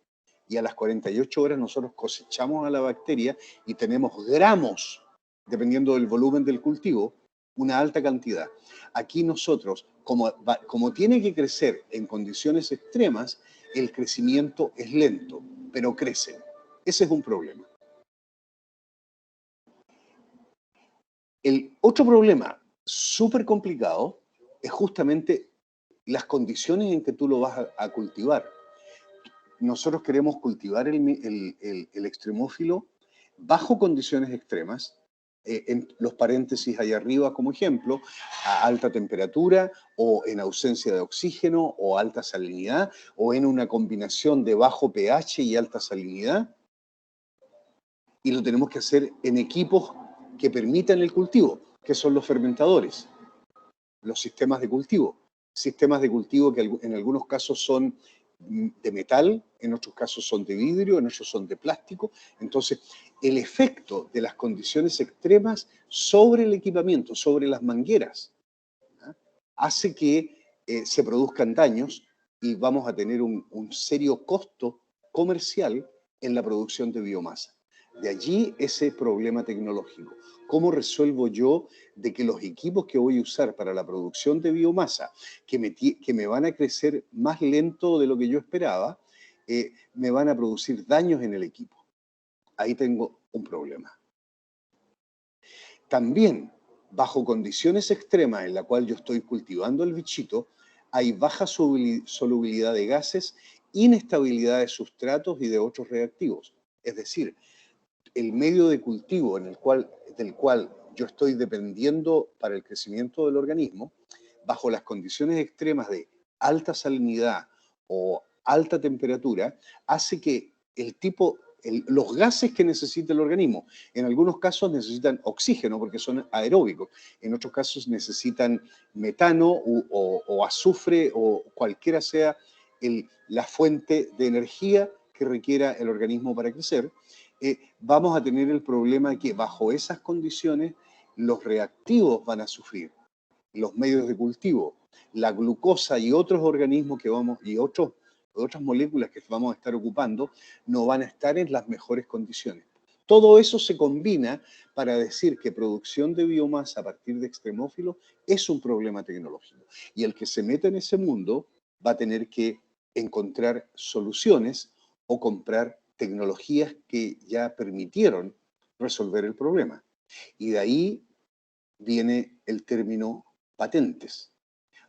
Speaker 1: Y a las 48 horas nosotros cosechamos a la bacteria y tenemos gramos, dependiendo del volumen del cultivo, una alta cantidad. Aquí nosotros, como tiene que crecer en condiciones extremas, el crecimiento es lento, pero crece. Ese es un problema. El otro problema súper complicado es justamente las condiciones en que tú lo vas a cultivar. Nosotros queremos cultivar el extremófilo bajo condiciones extremas, en los paréntesis ahí arriba como ejemplo, a alta temperatura o en ausencia de oxígeno o alta salinidad o en una combinación de bajo pH y alta salinidad. Y lo tenemos que hacer en equipos que permitan el cultivo, que son los fermentadores, los sistemas de cultivo. Sistemas de cultivo que en algunos casos son de metal, en otros casos son de vidrio, en otros son de plástico. Entonces, el efecto de las condiciones extremas sobre el equipamiento, sobre las mangueras, ¿ah? Hace que se produzcan daños y vamos a tener un serio costo comercial en la producción de biomasa. De allí ese problema tecnológico. ¿Cómo resuelvo yo de que los equipos que voy a usar para la producción de biomasa, que me van a crecer más lento de lo que yo esperaba, me van a producir daños en el equipo? Ahí tengo un problema. También, bajo condiciones extremas en la cual yo estoy cultivando el bichito, hay baja solubilidad de gases, inestabilidad de sustratos y de otros reactivos. Es decir, el medio de cultivo del cual yo estoy dependiendo para el crecimiento del organismo, bajo las condiciones extremas de alta salinidad o alta temperatura, hace que el tipo los gases que necesita el organismo. En algunos casos necesitan oxígeno porque son aeróbicos, en otros casos necesitan metano o azufre o cualquiera sea la fuente de energía que requiera el organismo para crecer. Vamos a tener el problema de que bajo esas condiciones los reactivos van a sufrir, los medios de cultivo, la glucosa y otros organismos y otras moléculas que vamos a estar ocupando no van a estar en las mejores condiciones. Todo eso se combina para decir que producción de biomasa a partir de extremófilos es un problema tecnológico. Y el que se meta en ese mundo va a tener que encontrar soluciones o comprar tecnologías que ya permitieron resolver el problema. Y de ahí viene el término patentes.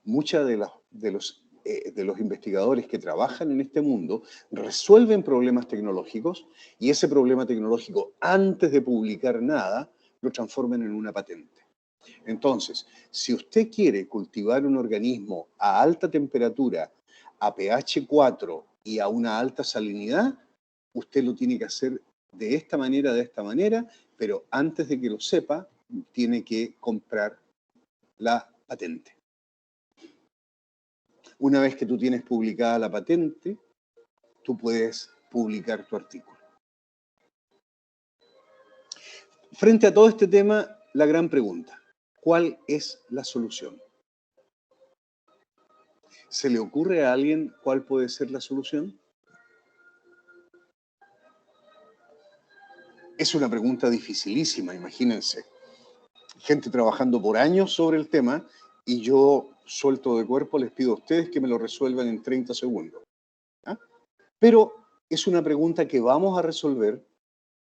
Speaker 1: Muchos de los investigadores que trabajan en este mundo resuelven problemas tecnológicos y ese problema tecnológico, antes de publicar nada, lo transforman en una patente. Entonces, si usted quiere cultivar un organismo a alta temperatura, a pH 4 y a una alta salinidad, usted lo tiene que hacer de esta manera, pero antes de que lo sepa, tiene que comprar la patente. Una vez que tú tienes publicada la patente, tú puedes publicar tu artículo. Frente a todo este tema, la gran pregunta, ¿cuál es la solución? ¿Se le ocurre a alguien cuál puede ser la solución? Es una pregunta dificilísima, imagínense. Gente trabajando por años sobre el tema y yo, suelto de cuerpo, les pido a ustedes que me lo resuelvan en 30 segundos. ¿Ah? Pero es una pregunta que vamos a resolver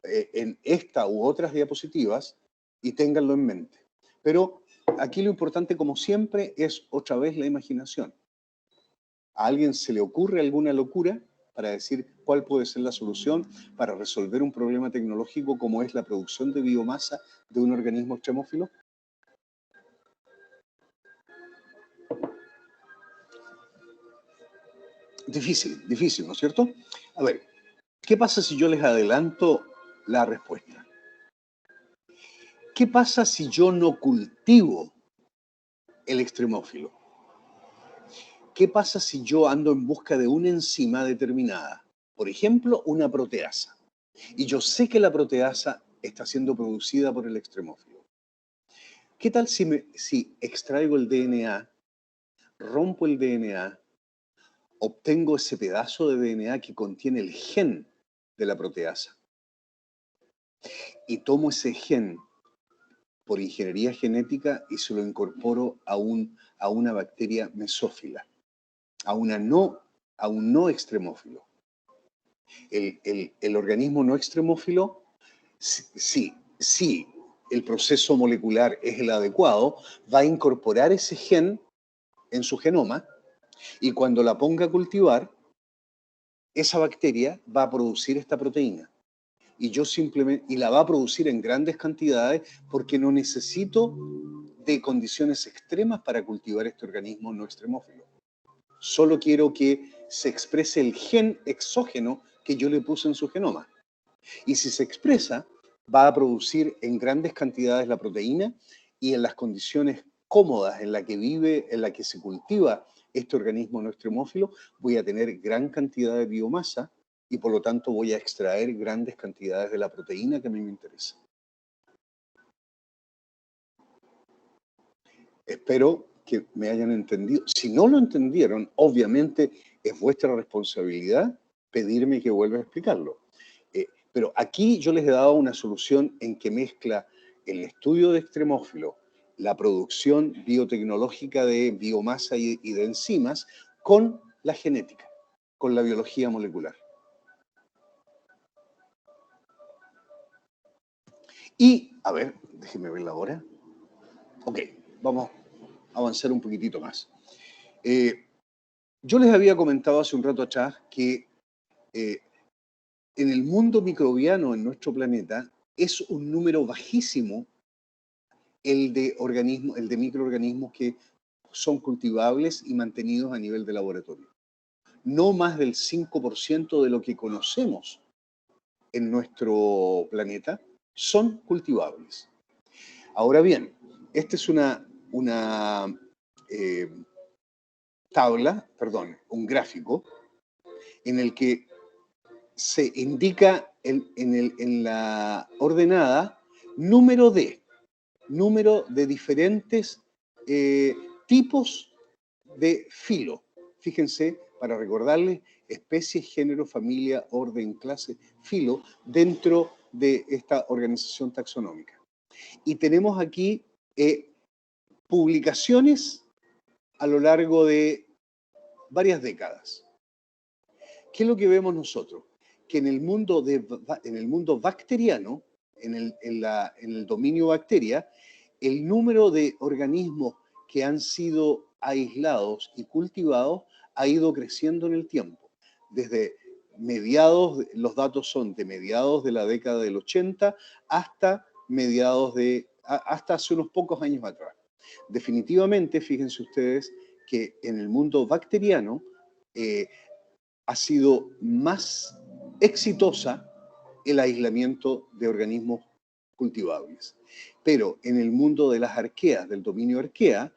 Speaker 1: en esta u otras diapositivas y ténganlo en mente. Pero aquí lo importante, como siempre, es otra vez la imaginación. ¿A alguien se le ocurre alguna locura para decir cuál puede ser la solución para resolver un problema tecnológico como es la producción de biomasa de un organismo extremófilo? Difícil, ¿no es cierto? A ver, ¿qué pasa si yo les adelanto la respuesta? ¿Qué pasa si yo no cultivo el extremófilo? ¿Qué pasa si yo ando en busca de una enzima determinada? Por ejemplo, una proteasa. Y yo sé que la proteasa está siendo producida por el extremófilo. ¿Qué tal si extraigo el DNA, rompo el DNA, obtengo ese pedazo de DNA que contiene el gen de la proteasa y tomo ese gen por ingeniería genética y se lo incorporo a una bacteria mesófila, a un no extremófilo? El organismo no extremófilo, sí, el proceso molecular es el adecuado, va a incorporar ese gen en su genoma y cuando la ponga a cultivar, esa bacteria va a producir esta proteína. Y la va a producir en grandes cantidades porque no necesito de condiciones extremas para cultivar este organismo no extremófilo. Solo quiero que se exprese el gen exógeno que yo le puse en su genoma. Y si se expresa, va a producir en grandes cantidades la proteína y en las condiciones cómodas en la que vive, en la que se cultiva este organismo no extremófilo, voy a tener gran cantidad de biomasa y por lo tanto voy a extraer grandes cantidades de la proteína que a mí me interesa. Espero que me hayan entendido. Si no lo entendieron, obviamente es vuestra responsabilidad pedirme que vuelva a explicarlo. Pero aquí yo les he dado una solución en que mezcla el estudio de extremófilo, la producción biotecnológica de biomasa y de enzimas con la genética, con la biología molecular. Y, a ver, déjenme ver la hora. Ok, vamos a avanzar un poquitito más. Yo les había comentado hace un rato atrás que en el mundo microbiano, en nuestro planeta, es un número bajísimo el de microorganismos que son cultivables y mantenidos a nivel de laboratorio. No más del 5% de lo que conocemos en nuestro planeta son cultivables. Ahora bien, esta es un gráfico en el que se indica en la ordenada número de diferentes tipos de filo. Fíjense, para recordarles, especie, género, familia, orden, clase, filo, dentro de esta organización taxonómica. Y tenemos aquí publicaciones a lo largo de varias décadas. ¿Qué es lo que vemos nosotros? Que en el mundo bacteriano, en el dominio bacteria, el número de organismos que han sido aislados y cultivados ha ido creciendo en el tiempo. Desde mediados, los datos son de mediados de la década del 80 hasta hasta hace unos pocos años atrás. Definitivamente, fíjense ustedes que en el mundo bacteriano ha sido más exitosa el aislamiento de organismos cultivables. Pero en el mundo de las arqueas, del dominio arquea,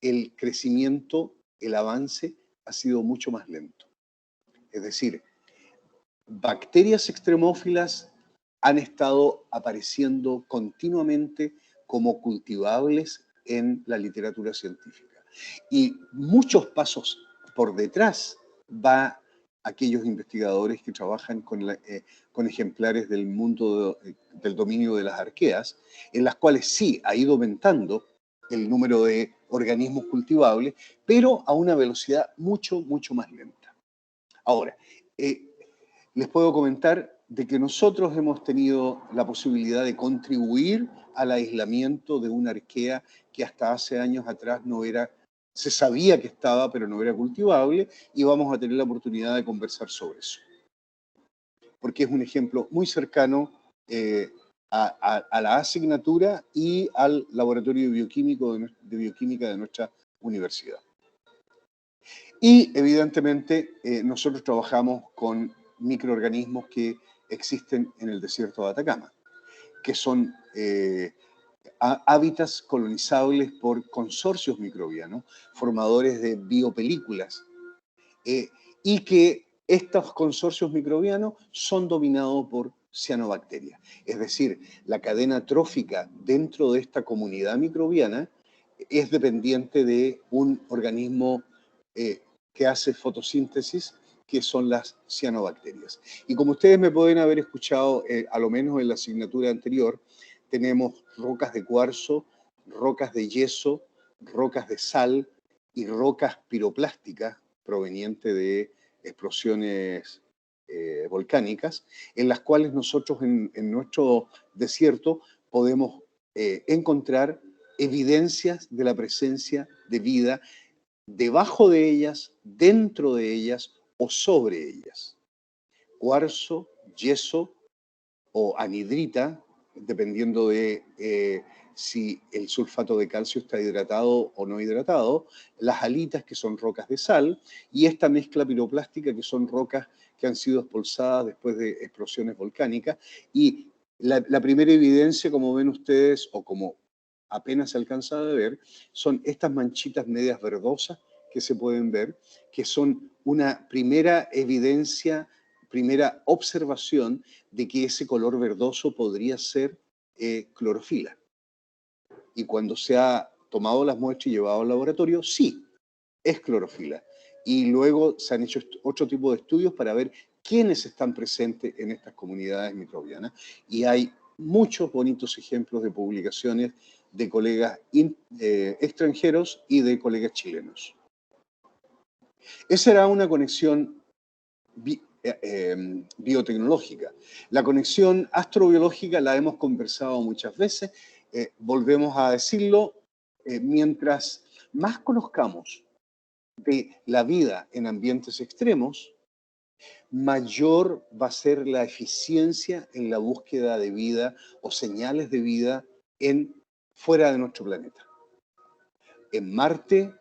Speaker 1: el crecimiento, el avance ha sido mucho más lento. Es decir, bacterias extremófilas han estado apareciendo continuamente como cultivables en la literatura científica. Y muchos pasos por detrás va aquellos investigadores que trabajan con ejemplares del mundo del dominio de las arqueas, en las cuales sí ha ido aumentando el número de organismos cultivables, pero a una velocidad mucho, mucho más lenta. Ahora, les puedo comentar de que nosotros hemos tenido la posibilidad de contribuir al aislamiento de una arquea que hasta hace años atrás se sabía que estaba, pero no era cultivable, y vamos a tener la oportunidad de conversar sobre eso. Porque es un ejemplo muy cercano a la asignatura y al laboratorio de bioquímica de nuestra universidad. Y evidentemente nosotros trabajamos con microorganismos que existen en el desierto de Atacama, que son hábitats colonizables por consorcios microbianos, formadores de biopelículas, y que estos consorcios microbianos son dominados por cianobacterias. Es decir, la cadena trófica dentro de esta comunidad microbiana es dependiente de un organismo que hace fotosíntesis, que son las cianobacterias. Y como ustedes me pueden haber escuchado, a lo menos en la asignatura anterior, tenemos rocas de cuarzo, rocas de yeso, rocas de sal y rocas piroplásticas provenientes de explosiones volcánicas, en las cuales nosotros en nuestro desierto podemos encontrar evidencias de la presencia de vida debajo de ellas, dentro de ellas o sobre ellas. Cuarzo, yeso o anhidrita, dependiendo de si el sulfato de calcio está hidratado o no hidratado, las halitas, que son rocas de sal, y esta mezcla piroplástica, que son rocas que han sido expulsadas después de explosiones volcánicas. Y la primera evidencia, como ven ustedes, o como apenas se alcanza a ver, son estas manchitas medias verdosas que se pueden ver, que son una primera evidencia, primera observación de que ese color verdoso podría ser clorofila. Y cuando se ha tomado las muestras y llevado al laboratorio, sí, es clorofila. Y luego se han hecho otro tipo de estudios para ver quiénes están presentes en estas comunidades microbianas. Y hay muchos bonitos ejemplos de publicaciones de colegas extranjeros y de colegas chilenos. Esa era una conexión biotecnológica. La conexión astrobiológica la hemos conversado muchas veces, volvemos a decirlo, mientras más conozcamos de la vida en ambientes extremos, mayor va a ser la eficiencia en la búsqueda de vida o señales de vida fuera de nuestro planeta. En Marte,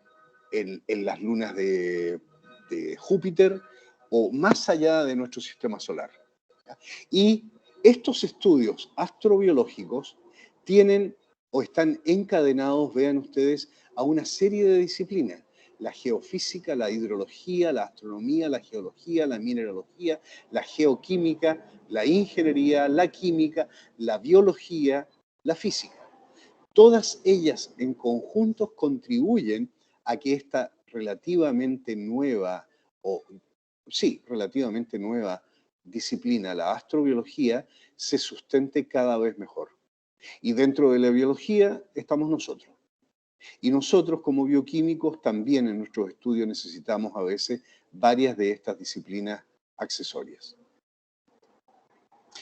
Speaker 1: en las lunas de Júpiter o más allá de nuestro sistema solar. Y estos estudios astrobiológicos tienen o están encadenados, vean ustedes, a una serie de disciplinas. La geofísica, la hidrología, la astronomía, la geología, la mineralogía, la geoquímica, la ingeniería, la química, la biología, la física. Todas ellas en conjunto contribuyen a que esta relativamente nueva, relativamente nueva disciplina, la astrobiología, se sustente cada vez mejor. Y dentro de la biología estamos nosotros. Y nosotros como bioquímicos también en nuestros estudios necesitamos a veces varias de estas disciplinas accesorias.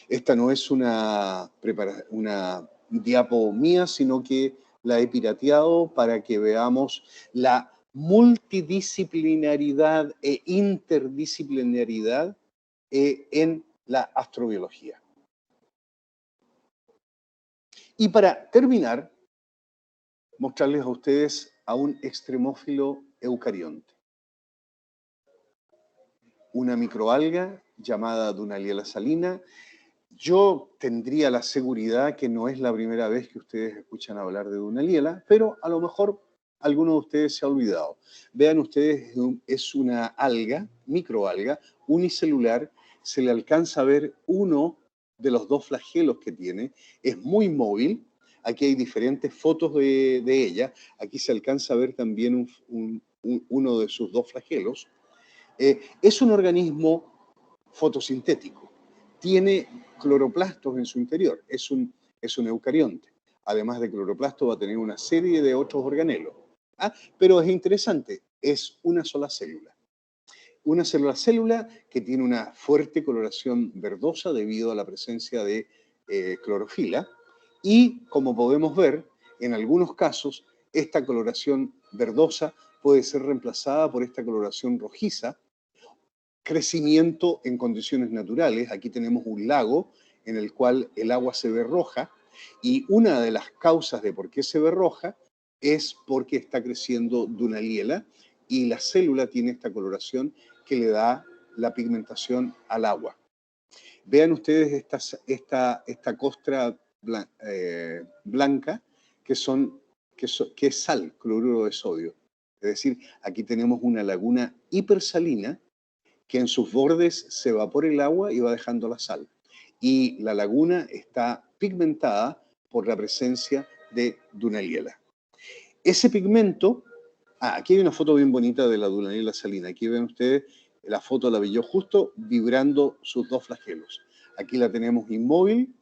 Speaker 1: Esta no es una diapo mía, sino que la he pirateado para que veamos la multidisciplinaridad e interdisciplinaridad en la astrobiología. Y para terminar, mostrarles a ustedes a un extremófilo eucarionte. Una microalga llamada Dunaliella salina. Yo tendría la seguridad que no es la primera vez que ustedes escuchan hablar de Dunaliella, pero a lo mejor alguno de ustedes se ha olvidado. Vean ustedes, es una alga, microalga, unicelular. Se le alcanza a ver uno de los dos flagelos que tiene. Es muy móvil. Aquí hay diferentes fotos de ella. Aquí se alcanza a ver también uno de sus dos flagelos. Es un organismo fotosintético. Tiene cloroplastos en su interior. Es un eucarionte. Además de cloroplasto va a tener una serie de otros organelos. Pero es interesante. Es una sola célula. Una célula que tiene una fuerte coloración verdosa debido a la presencia de clorofila. Y, como podemos ver, en algunos casos, esta coloración verdosa puede ser reemplazada por esta coloración rojiza. Crecimiento en condiciones naturales. Aquí tenemos un lago en el cual el agua se ve roja. Y una de las causas de por qué se ve roja es porque está creciendo Dunaliella y la célula tiene esta coloración que le da la pigmentación al agua. Vean ustedes esta costra blanca que es sal, cloruro de sodio. Es decir, aquí tenemos una laguna hipersalina que en sus bordes se evapora el agua y va dejando la sal. Y la laguna está pigmentada por la presencia de Dunaliella. Ese pigmento, aquí hay una foto bien bonita de la Dunaliella salina. Aquí ven ustedes, la foto la vi yo justo vibrando sus dos flagelos. Aquí la tenemos inmóvil,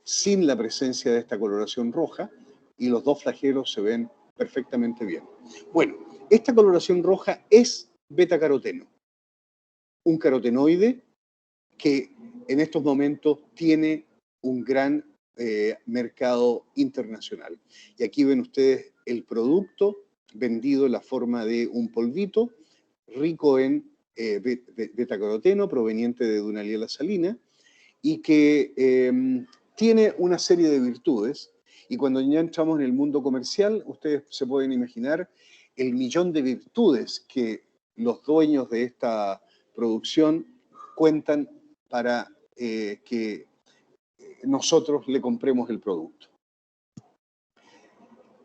Speaker 1: sin la presencia de esta coloración roja, y los dos flagelos se ven perfectamente bien. Bueno, esta coloración roja es betacaroteno, un carotenoide que en estos momentos tiene un gran mercado internacional. Y aquí ven ustedes el producto vendido en la forma de un polvito rico en betacaroteno proveniente de Dunaliella salina y que tiene una serie de virtudes. Y cuando ya entramos en el mundo comercial, ustedes se pueden imaginar el millón de virtudes que los dueños de esta producción cuentan para que nosotros le compremos el producto.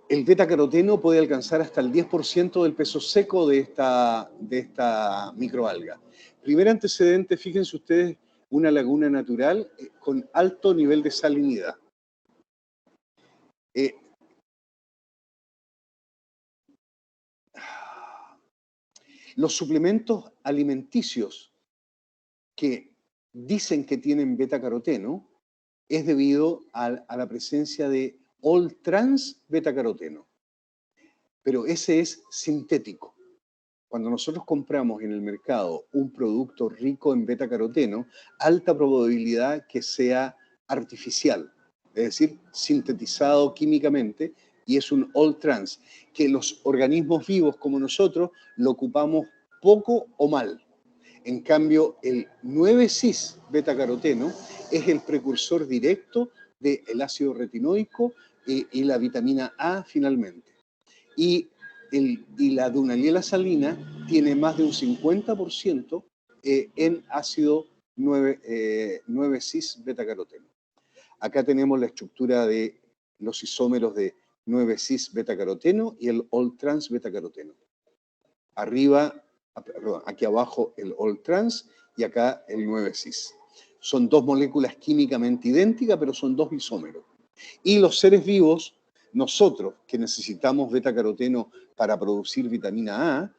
Speaker 1: El betacaroteno puede alcanzar hasta el 10% del peso seco de esta microalga. Primer antecedente, fíjense ustedes, una laguna natural con alto nivel de salinidad. Los suplementos alimenticios que dicen que tienen betacaroteno es debido a la presencia de all-trans betacaroteno. Pero ese es sintético. Cuando nosotros compramos en el mercado un producto rico en betacaroteno, alta probabilidad que sea artificial, es decir, sintetizado químicamente, y es un all-trans, que los organismos vivos como nosotros lo ocupamos poco o mal. En cambio, el 9-cis betacaroteno es el precursor directo del ácido retinoico y la vitamina A finalmente. Y la Dunaliella salina tiene más de un 50% en ácido 9-cis beta-caroteno. Acá tenemos la estructura de los isómeros de 9-cis beta-caroteno y el all-trans beta-caroteno. Arriba, perdón, aquí abajo el all-trans y acá el 9-cis. Son dos moléculas químicamente idénticas, pero son dos isómeros. Y los seres vivos, nosotros que necesitamos beta-caroteno para producir vitamina A,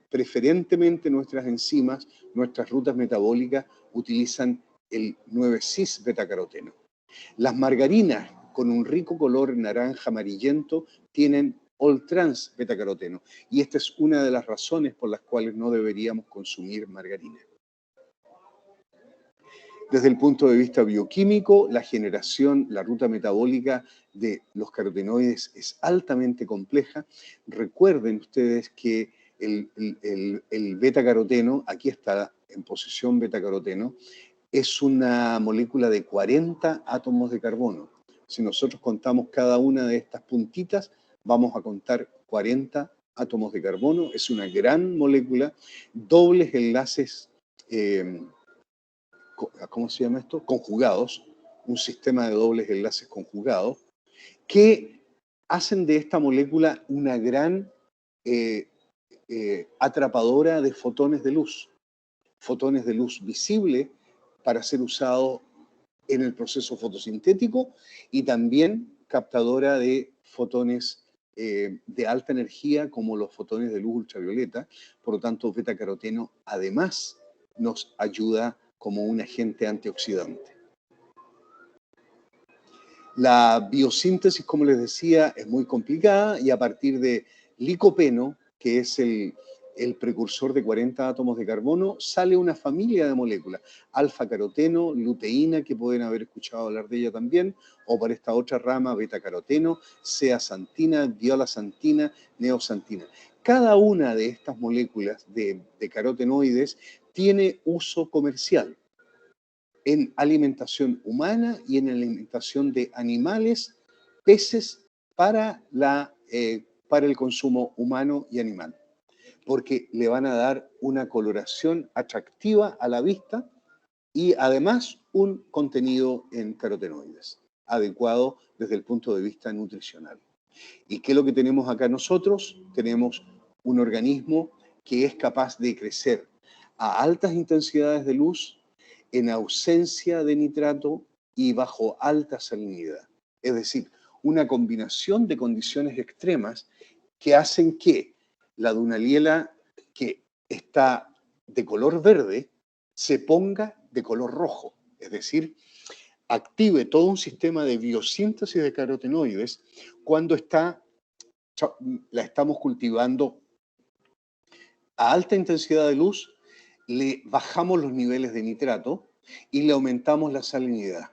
Speaker 1: preferentemente nuestras enzimas, nuestras rutas metabólicas utilizan el 9-cis beta-caroteno. Las margarinas con un rico color naranja amarillento tienen all-trans beta-caroteno y esta es una de las razones por las cuales no deberíamos consumir margarina. Desde el punto de vista bioquímico, la generación, la ruta metabólica de los carotenoides es altamente compleja. Recuerden ustedes que el beta-caroteno, aquí está en posición beta-caroteno, es una molécula de 40 átomos de carbono. Si nosotros contamos cada una de estas puntitas, vamos a contar 40 átomos de carbono. Es una gran molécula, dobles enlaces, ¿cómo se llama esto? Conjugados, un sistema de dobles enlaces conjugados, que hacen de esta molécula una gran atrapadora de fotones de luz visible para ser usado en el proceso fotosintético y también captadora de fotones de alta energía como los fotones de luz ultravioleta. Por lo tanto, beta-caroteno además nos ayuda como un agente antioxidante. La biosíntesis, como les decía, es muy complicada y a partir de licopeno, que es el precursor de 40 átomos de carbono, sale una familia de moléculas, alfa-caroteno, luteína, que pueden haber escuchado hablar de ella también, o para esta otra rama, beta-caroteno, zeaxantina, violaxantina, neoxantina. Cada una de estas moléculas de carotenoides tiene uso comercial en alimentación humana y en alimentación de animales, peces, para el consumo humano y animal, porque le van a dar una coloración atractiva a la vista y además un contenido en carotenoides, adecuado desde el punto de vista nutricional. ¿Y qué es lo que tenemos acá nosotros? Tenemos un organismo que es capaz de crecer a altas intensidades de luz, en ausencia de nitrato y bajo alta salinidad. Es decir, una combinación de condiciones extremas que hacen que la Dunaliella, que está de color verde, se ponga de color rojo. Es decir, active todo un sistema de biosíntesis de carotenoides cuando la estamos cultivando a alta intensidad de luz, le bajamos los niveles de nitrato y le aumentamos la salinidad.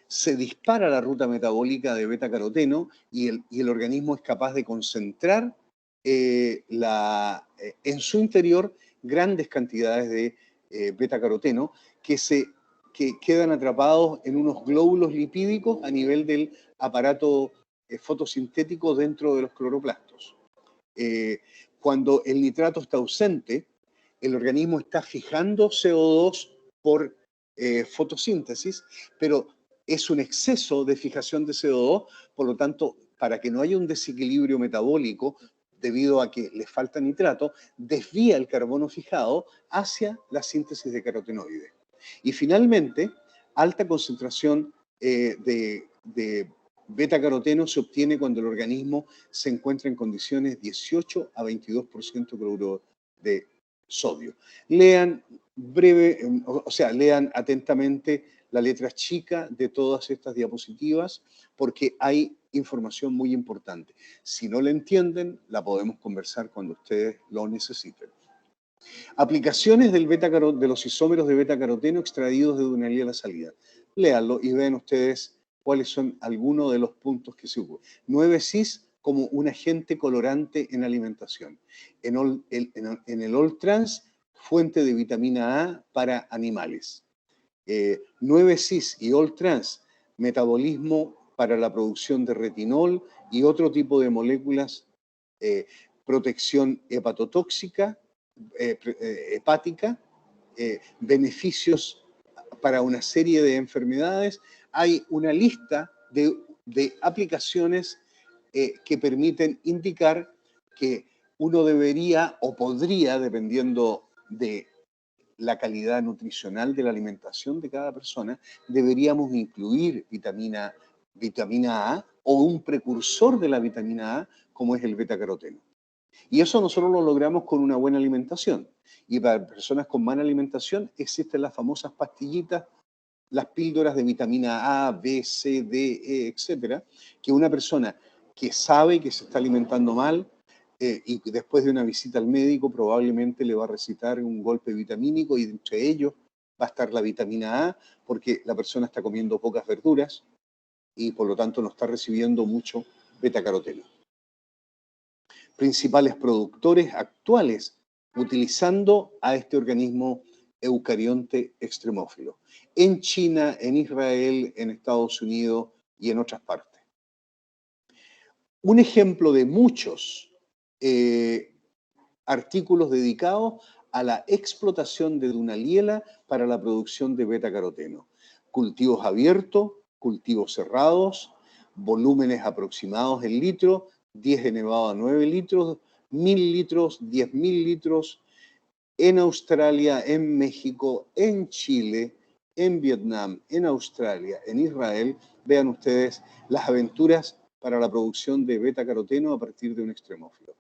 Speaker 1: Se dispara la ruta metabólica de beta-caroteno y el organismo es capaz de concentrar en su interior grandes cantidades de beta-caroteno que quedan atrapados en unos glóbulos lipídicos a nivel del aparato fotosintético dentro de los cloroplastos. Cuando el nitrato está ausente, el organismo está fijando CO2 por fotosíntesis, pero es un exceso de fijación de CO2, por lo tanto, para que no haya un desequilibrio metabólico debido a que le falta nitrato, desvía el carbono fijado hacia la síntesis de carotenoides. Y finalmente, alta concentración de beta-caroteno se obtiene cuando el organismo se encuentra en condiciones 18 a 22% cloruro de sodio. Lean lean atentamente la letra chica de todas estas diapositivas porque hay información muy importante. Si no la entienden, la podemos conversar cuando ustedes lo necesiten. Aplicaciones de los isómeros de beta-caroteno extraídos de Dunaliella salida. Léanlo y vean ustedes cuáles son algunos de los puntos que se ocupan. 9-cis como un agente colorante en alimentación. En el all-trans, fuente de vitamina A para animales. 9-cis y all-trans, metabolismo para la producción de retinol y otro tipo de moléculas, protección hepatotóxica, hepática, beneficios para una serie de enfermedades. Hay una lista de aplicaciones que permiten indicar que uno debería o podría, dependiendo de la calidad nutricional de la alimentación de cada persona, deberíamos incluir vitamina A o un precursor de la vitamina A, como es el betacaroteno. Y eso nosotros lo logramos con una buena alimentación. Y para personas con mala alimentación existen las famosas pastillitas, las píldoras de vitamina A, B, C, D, E, etcétera, que una persona que sabe que se está alimentando mal y después de una visita al médico probablemente le va a recetar un golpe vitamínico y entre ellos va a estar la vitamina A porque la persona está comiendo pocas verduras y por lo tanto no está recibiendo mucho betacaroteno. Principales productores actuales utilizando a este organismo eucarionte extremófilo en China, en Israel, en Estados Unidos y en otras partes. Un ejemplo de muchos artículos dedicados a la explotación de Dunaliella para la producción de betacaroteno. Cultivos abiertos, cultivos cerrados, volúmenes aproximados en litros, 10 elevado a 9 litros, 1000 litros, 10.000 litros, en Australia, en México, en Chile, en Vietnam, en Australia, en Israel. Vean ustedes las aventuras para la producción de betacaroteno a partir de un extremófilo.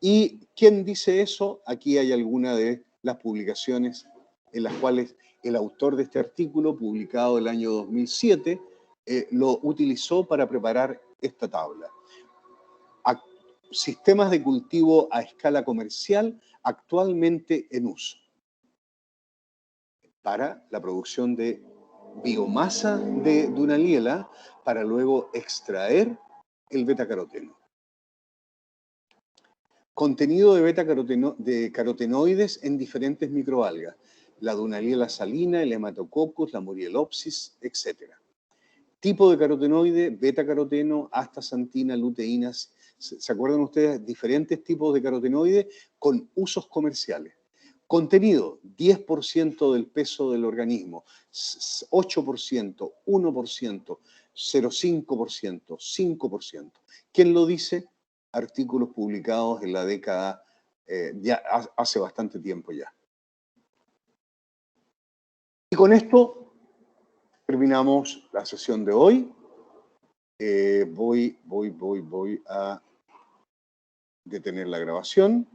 Speaker 1: ¿Y quién dice eso? Aquí hay algunas de las publicaciones en las cuales el autor de este artículo, publicado el año 2007, lo utilizó para preparar esta tabla. Sistemas de cultivo a escala comercial actualmente en uso para la producción de biomasa de Dunaliella para luego extraer el betacaroteno. Contenido de carotenoides en diferentes microalgas, la Dunaliella salina, el Hematococcus, la Murielopsis, etc. Tipo de carotenoide, betacaroteno, astaxantina, luteínas. ¿Se acuerdan ustedes? Diferentes tipos de carotenoides con usos comerciales. Contenido, 10% del peso del organismo, 8%, 1%, 0,5%, 5%. ¿Quién lo dice? Artículos publicados en la década, ya hace bastante tiempo ya. Y con esto terminamos la sesión de hoy. Voy a detener la grabación.